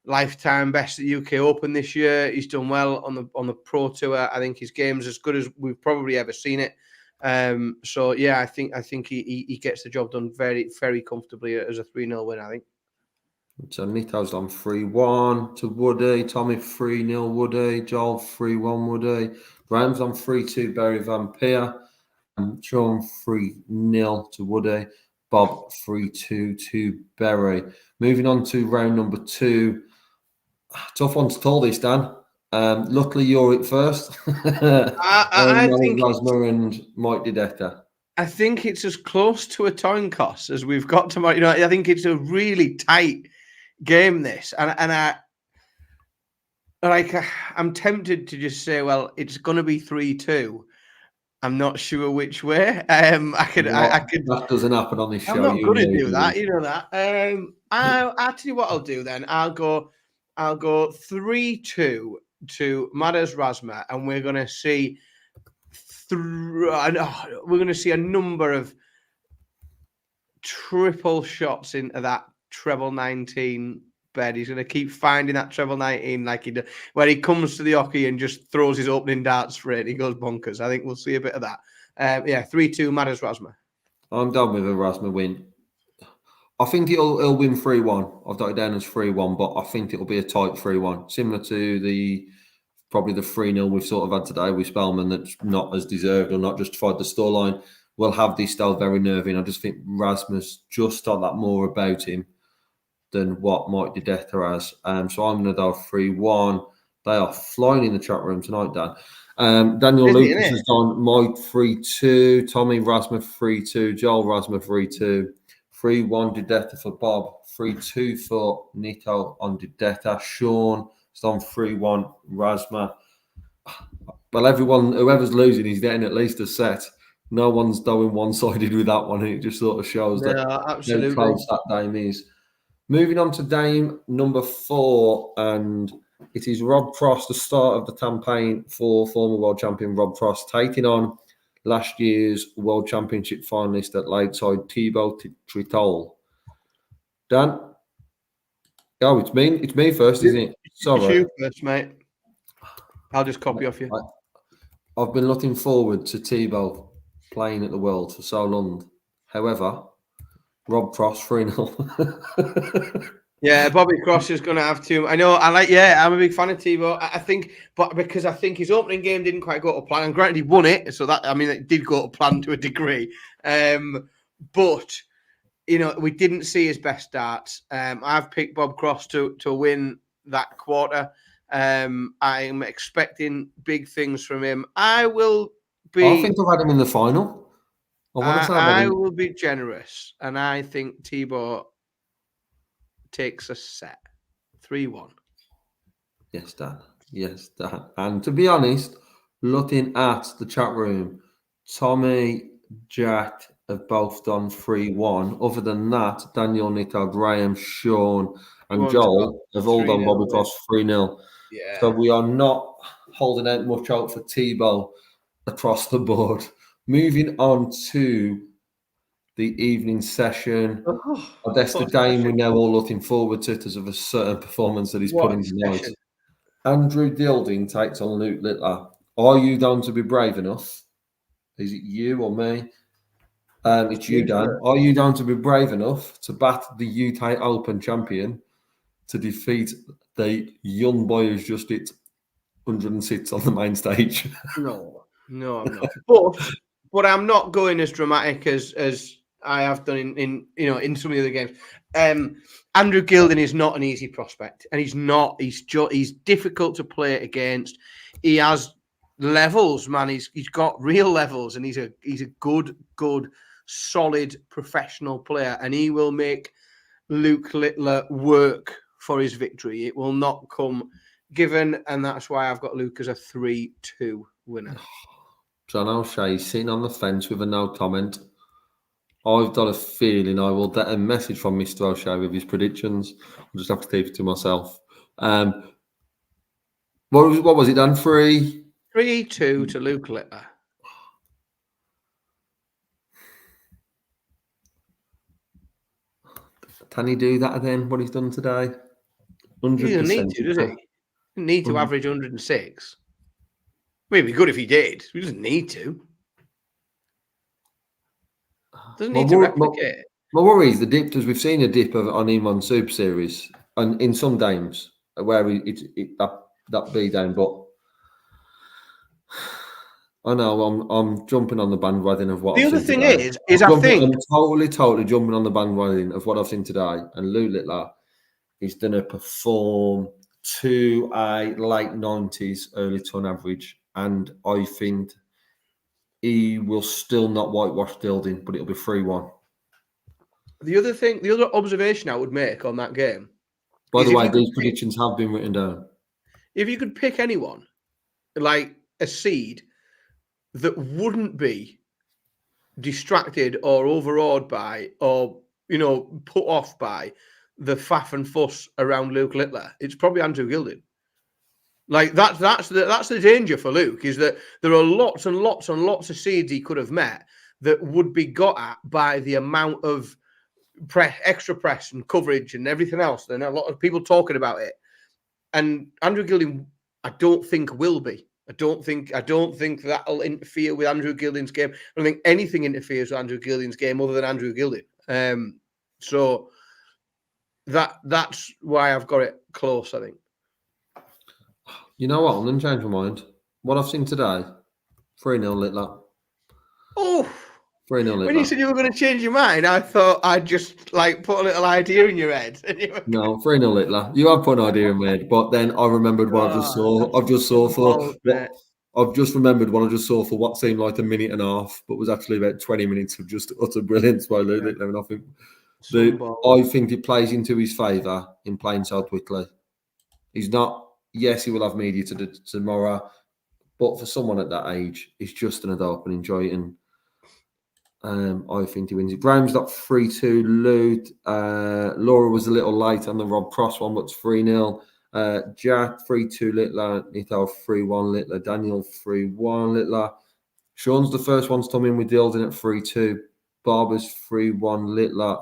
lifetime best at UK Open this year. He's done well on the Pro Tour. I think his game's as good as we've probably ever seen it. So yeah, I think he gets the job done very, very comfortably as a 3-0 win, I think. So Nito's on 3-1 to Woody, Tommy 3-0 Woody, Joel 3-1 Woody, Graham's on 3-2 Barry Van Peer, and Sean 3-0 to Woody, Bob 3-2 to Barry. Moving on to round number 2. Tough one to call this, Dan. Luckily, you're it first. I think Rosmer and Mike Didetta. I think it's as close to a coin toss as we've got to. I think it's a really tight game. This I'm tempted to just say, well, it's going to be 3-2. I'm not sure which way. I could. That doesn't happen on this show. I'm not going to do that. You know that. I'll tell you what I'll do then. I'll go 3-2 to Madas Razma, and we're going to see. We're going to see a number of triple shots into that treble 19 bed. He's going to keep finding that treble 19 like he does, where he comes to the hockey and just throws his opening darts for it and he goes bonkers. I think we'll see a bit of that. 3-2 Madas Razma. I'm done with a Razma win. I think he'll win 3-1. I've got it down as 3-1, but I think it'll be a tight 3-1, similar to probably the 3-0 we've sort of had today with Spellman, that's not as deserved or not justified the scoreline. Will have this style very nerving. I just think Rasmus just got that more about him than what Mike Didetta has. So I'm going to go 3-1. They are flying in the chat room tonight, Dan. Daniel Lucas has done Mike 3-2, Tommy Rasmus 3-2, Joel Rasmus 3-2, 3-1 Didetta for Bob, 3-2 for Nito on Didetta. Sean It's on 3-1. Razma. Well, whoever's losing, is getting at least a set. No one's going one-sided with that one, and it just sort of shows that absolutely. how close that game is. Moving on to game number 4, and it is Rob Frost, the start of the campaign for former world champion Rob Frost, taking on last year's World Championship finalist at Lakeside, Thibaut Tritol. Dan? Oh, it's me first, isn't it? Sorry. It's you first, mate. I'll just copy off you. I've been looking forward to Thibaut playing at the World for so long. However, Rob Frost 3-0. Yeah, Bobby Cross is going to have to. I'm a big fan of Thibaut. I think, but because I think his opening game didn't quite go to plan, and granted he won it, so it did go to plan to a degree. But we didn't see his best starts. I've picked Bob Cross to win that quarter. I'm expecting big things from him. I think I've had him in the final. I will be generous, and I think Thibaut takes a set 3-1. Yes, Dan. And to be honest, looking at the chat room, Tommy, Jack have both done 3-1. Other than that, Daniel, Nico, Graham, Sean, and Joel have all done Bobby Cross 3-0. Yeah. So we are not holding out much out for Thibaut across the board. Moving on to the evening session. That's the game we're now all looking forward to because of a certain performance that he's putting tonight. Andrew Dilding takes on Luke Littler. Are you going to be brave enough? Is it you or me? It's you, Dan. Are you going to be brave enough to bat the UK Open champion to defeat the young boy who's just hit 106 on the main stage? No, I'm not. But I'm not going as dramatic as I have done in some of the other games. Andrew Gilding is not an easy prospect, and he's difficult to play against. He has levels, man. He's got real levels, and he's a good, solid professional player, and he will make Luke Littler work for his victory. It will not come given, and that's why I've got Luke as a 3-2 winner. John O'Shea's sitting on the fence with a no comment. I've got a feeling I will get a message from Mr. O'Shea with his predictions. I'll just have to keep it to myself. What was it, Dan? 3-2 to Luke Littler. Can he do that again? What he's done today? 100%. He doesn't need to, does he? He doesn't need to average 106. It'd be good if he did. He doesn't need to. Doesn't need to replicate. My worry is the dip, as we've seen a dip on him on Super Series and in some games where that be down, but I know I'm jumping on the bandwagon of what the I've other seen thing today. I'm totally jumping on the bandwagon of what I've seen today, and Lou Littler is going to perform to a late 90s, early ton average, and I think he will still not whitewash Dilding, but it'll be 3-1. The other observation I would make on that game. By the way, these predictions have been written down. If you could pick anyone, like a seed, that wouldn't be distracted or overawed by, or put off by the faff and fuss around Luke Littler, it's probably Andrew Gilding. Like that's the danger for Luke, is that there are lots and lots and lots of seeds he could have met that would be got at by the amount of extra press and coverage and everything else. There are a lot of people talking about it, and Andrew Gilding, I don't think will be. I don't think that'll interfere with Andrew Gilding's game. I don't think anything interferes with Andrew Gilding's game other than Andrew Gilding. So that's why I've got it close, I think. You know what? I'm going to change my mind. What I've seen today, 3-0 Littler. Oh, 3-0 Littler. When you said you were going to change your mind, I thought I'd just put a little idea in your head. No, 3-0 Littler. You have put an idea in my head, but then I remembered what I just saw. I've just remembered what I just saw for what seemed like a minute and a half, but was actually about 20 minutes of just utter brilliance by Lou Littler. And I think it plays into his favour in playing so quickly. He's not yes, he will have media tomorrow, but for someone at that age, it's just an adult and enjoy it. And I think he wins it. Graham's got 3-2. Lute. Laura was a little late on the Rob Cross one, but it's 3-0. Jack 3-2 Littler. Nito 3-1 Littler. Daniel 3-1 Littler. Sean's the first one to come in with Dilden at 3-2. Barber's 3-1 Littler.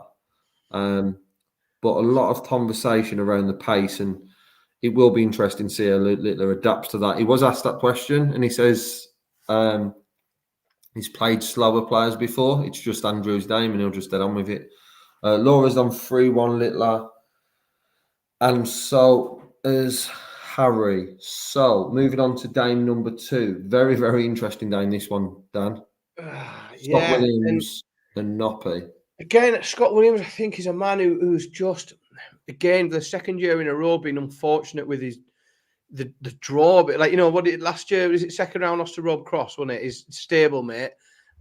But a lot of conversation around the pace, and it will be interesting to see how Littler adapts to that. He was asked that question, and he says he's played slower players before. It's just Andrew's game, and he'll just get on with it. Laura's done 3-1 Littler, and so is Harry. So moving on to Dame number 2. Very, very interesting Dame, this one, Dan. Scott Williams and Noppy. Again, Scott Williams, I think, is a man who's just, again, the second year in a row been unfortunate with his the draw. But like, you know, what last year was it second round lost to Rob Cross, wasn't it? His stablemate,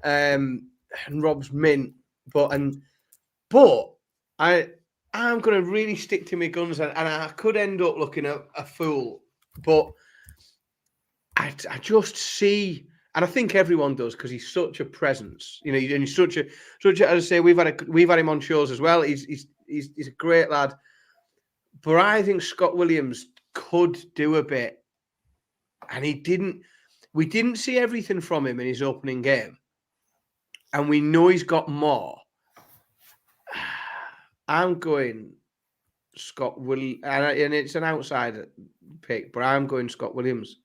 and Rob's mint. But I'm going to really stick to my guns, and I could end up looking at a fool. But I just see. And I think everyone does, because he's such a presence, you know. And he's such a as I say, we've had him on shows as well. He's a great lad, but I think Scott Williams could do a bit, and he didn't. We didn't see everything from him in his opening game, and we know he's got more. I'm going Scott Williams, and it's an outside pick, but I'm going Scott Williams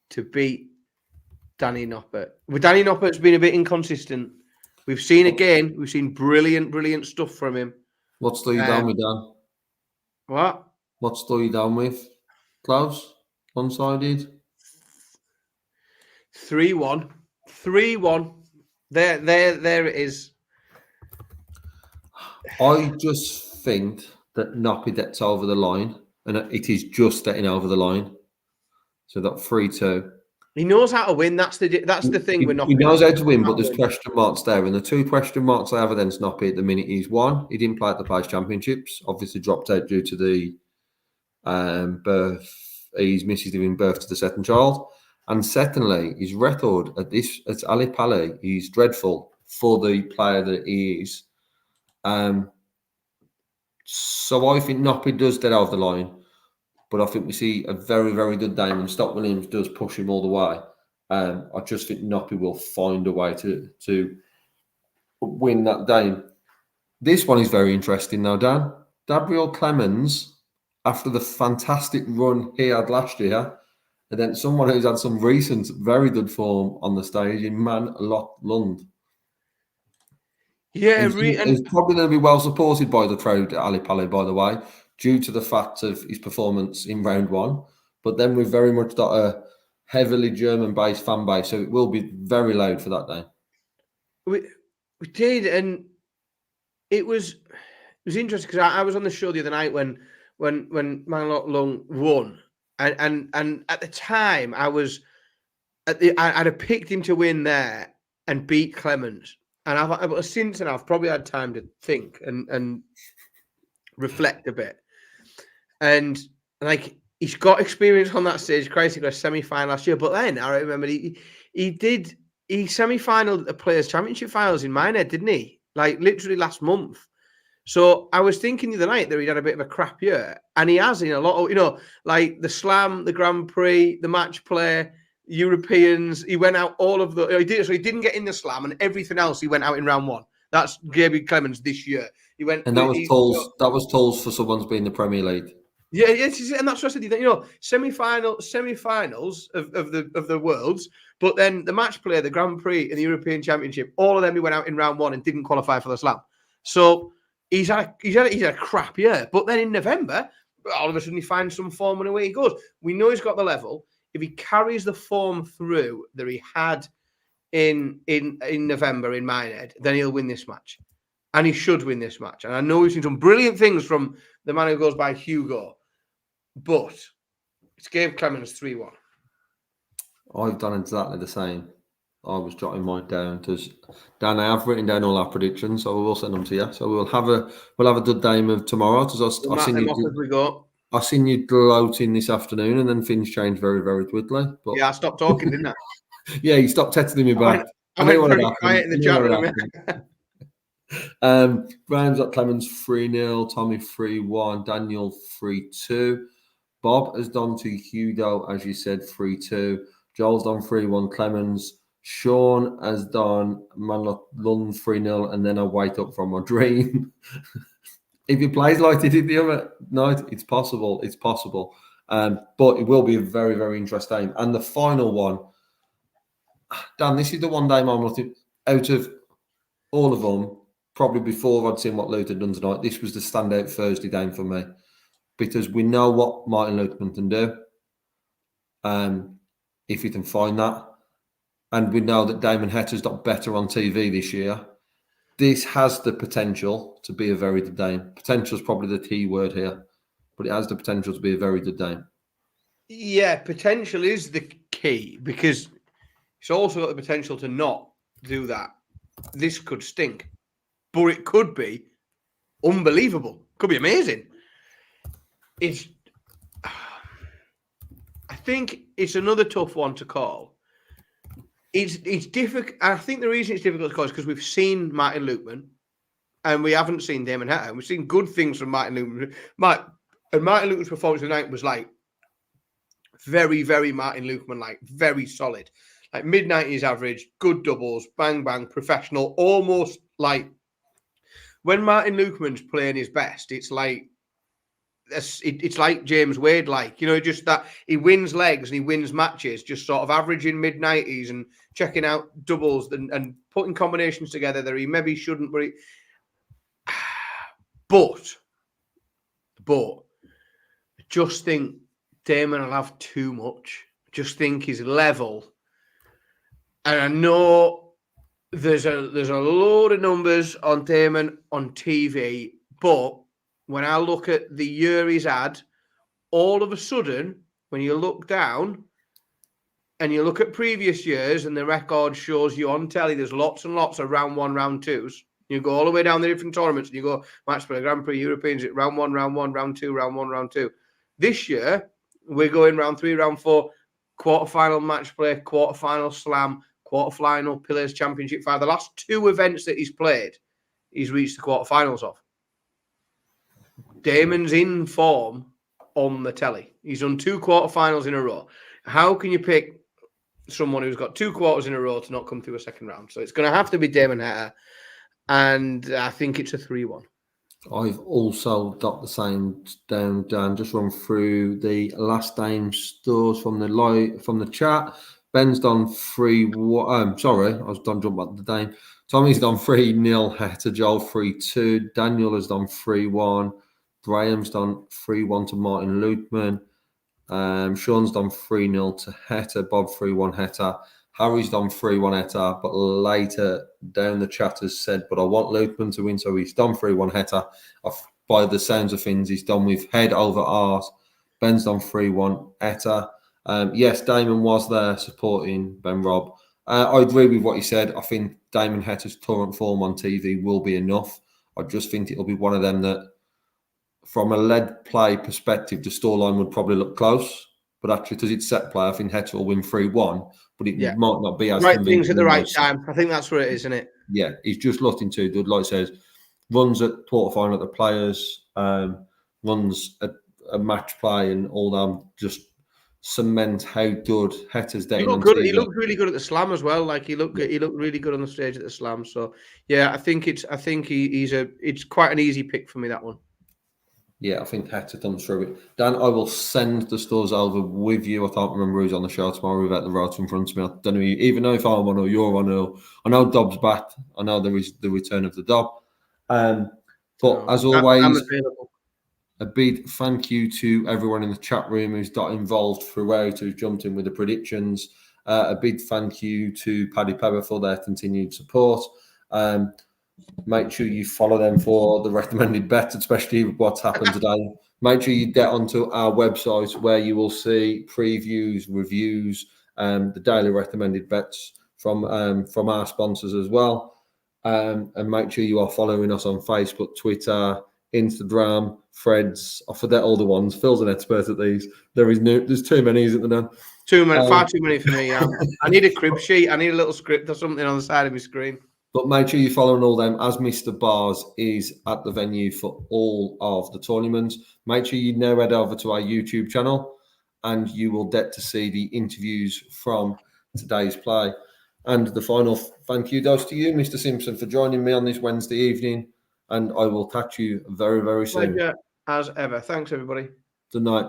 to beat Danny Noppert. Well, Danny Noppert's been a bit inconsistent. We've seen brilliant stuff from him. What's the you down with, Dan? What? What's the you down with? Klaus? One-sided? 3-1. 3-1. There it is. I just think that Noppy gets over the line, and it is just getting over the line. So that 3-2. He knows how to win. That's the thing. He knows how to win, but there's question marks there. And the 2 question marks I have against Noppy at the minute is, 1, he didn't play at the Players' Championships. Obviously dropped out due to the birth. His missus giving birth to the second child. And secondly, his record at Ali Pali, he's dreadful for the player that he is. So I think Noppy does get over the line. But I think we see a very, very good Dame, and Scott Williams does push him all the way. I just think Noppy will find a way to win that Dame. This one is very interesting now, Dan. Gabriel Clemens, after the fantastic run he had last year, and then someone who's had some recent very good form on the stage in Man Lot Lund. Yeah, he's probably going to be well supported by the crowd at Ali Pali, by the way, due to the fact of his performance in round 1. But then we've very much got a heavily German-based fan base, so it will be very loud for that day. We did, and it was interesting because I was on the show the other night when Manlot Lung won, and at the time I'd have picked him to win there and beat Clemens, and since then I've probably had time to think and reflect a bit. And like, he's got experience on that stage. Christ, he got a semi-final last year. But then I remember he semi-finaled at the Players' Championship finals in Minehead, didn't he? Like literally last month. So I was thinking the other night that he'd had a bit of a crap year, and he has in a lot of, you know, like the Slam, the Grand Prix, the Match Play, Europeans. He went out all of the. He didn't get in the Slam, and everything else he went out in round 1. That's Gabriel Clemens this year. He went, and that was tolls for someone's been in the Premier League. Yeah, and that's what I said. You know, semi-finals of the Worlds, but then the Match Play, the Grand Prix, and the European Championship, all of them he went out in round 1 and didn't qualify for the Slam. So he's had a crap year. But then in November, all of a sudden he finds some form and away he goes. We know he's got the level. If he carries the form through that he had in November in Minehead, then he'll win this match. And he should win this match. And I know we've seen some brilliant things from the man who goes by Hugo. But it's Gabe Clemens 3-1. I've done exactly the same. I was jotting mine down because Dan, I have written down all our predictions, so we will send them to you. So we'll have a good game of tomorrow. We go. I seen you gloating this afternoon, and then things changed very, very quickly. But Yeah, I stopped talking, didn't I? yeah, you stopped texting me back. I knew went what had very happened. quiet in the I knew chat what had room. happened. Graham's got Clemens 3-0, Tommy 3-1, Daniel 3-2. Bob has done to Hugo, as you said, 3-2. Joel's done 3-1, Clemens. Sean has done Manlot Lund 3-0, and then I wake up from my dream. If he plays like he did the other night, it's possible. It's possible. But it will be a very, very interesting game. And the final one, Dan, this is the one game I'm looking out of all of them, probably before I'd seen what Luton done tonight. This was the standout Thursday game for me because we know what Martin Luton can do if he can find that. And we know that Damon Hetter's got better on TV this year. This has the potential to be a very good game. Potential is probably the key word here, but it has the potential to be a very good game. Yeah, potential is the key because it's also got the potential to not do that. This could stink, but it could be unbelievable. Could be amazing. I think it's another tough one to call. It's difficult. I think the reason it's difficult to call is because we've seen Martin Lukeman and we haven't seen Damon Hatter. We've seen good things from Martin Lukeman. And Martin Lukeman's performance tonight was like very, very Martin Lukeman, like very solid. Like mid-90s average, good doubles, bang, bang, professional, almost like when Martin Lukeman's playing his best, it's like James Wade, like, you know, just that he wins legs and he wins matches, just sort of averaging mid-90s and checking out doubles and putting combinations together that he maybe shouldn't, but I just think Damon will have too much. I just think his level, and I know there's a load of numbers on Damon on TV, but when I look at the year he's had, all of a sudden, when you look down and you look at previous years and the record shows you on telly, there's lots and lots of round one, round twos. You go all the way down the different tournaments and you go match play, Grand Prix, Europeans, round one, round two, round one, round two. This year, we're going round 3, round 4, quarterfinal match play, quarterfinal slam, quarterfinal Pillars Championship 5. The last 2 events that he's played, he's reached the quarterfinals of. Damon's in form on the telly. He's done 2 quarterfinals in a row. How can you pick someone who's got 2 quarters in a row to not come through a second round? So it's going to have to be Damon Hatter, and I think it's a 3-1. I've also got the same down, Dan. Just run through the last name stores from the chat. Ben's done 3-1. Sorry, I was done jumping up the name. Tommy's done 3-0. Hatter, Joel 3-2. Daniel has done 3-1. Graham's done 3-1 to Martin Lukeman. Sean's done 3-0 to Hatter. Bob 3-1 Hatter. Harry's done 3-1 Hatter, but later down the chat has said, but I want Lukeman to win, so he's done 3-1 Hatter. By the sounds of things, he's done with head over arse. Ben's done 3-1 Hatter. Yes, Damon was there supporting Ben Robb. I agree with what he said. I think Damon Hetter's current form on TV will be enough. I just think it'll be one of them that, from a lead play perspective, the scoreline would probably look close. But actually, because it's set play, I think Hatter will win 3-1. But it might not be as right things at the right time. I think that's where it is, isn't it? Yeah, he's just looking too good. Like I says, runs at quarterfinal at the Players, runs a match play, and all that just cement how good Hetter's getting on TV. He looked really good at the Slam as well. Like he looked really good on the stage at the Slam. So yeah, I think it's quite an easy pick for me, that one. Yeah, I think Hatter comes through it. Dan, I will send the stores over with you. I can't remember who's on the show tomorrow without the route in front of me. I don't know, even though if I'm on or you're on, I know Dobb's back. I know there is the return of the Dobb. But as always, a big thank you to everyone in the chat room who's got involved throughout, who's jumped in with the predictions. A big thank you to Paddy Pepper for their continued support. Make sure you follow them for the recommended bets, especially what's happened today. Make sure you get onto our website where you will see previews, reviews, the daily recommended bets from our sponsors as well. And make sure you are following us on Facebook, Twitter, Instagram, Threads. I forget all the ones. Phil's an expert at these. There's too many, isn't there, Dan? Far too many for me. I need a crib sheet. I need a little script or something on the side of my screen. But make sure you're following all them, as Mr. Bars is at the venue for all of the tournaments. Make sure you now head over to our YouTube channel, and you will get to see the interviews from today's play. And the final thank you goes to you, Mr. Simpson, for joining me on this Wednesday evening. And I will catch you very, very soon. Pleasure as ever. Thanks, everybody. Good night.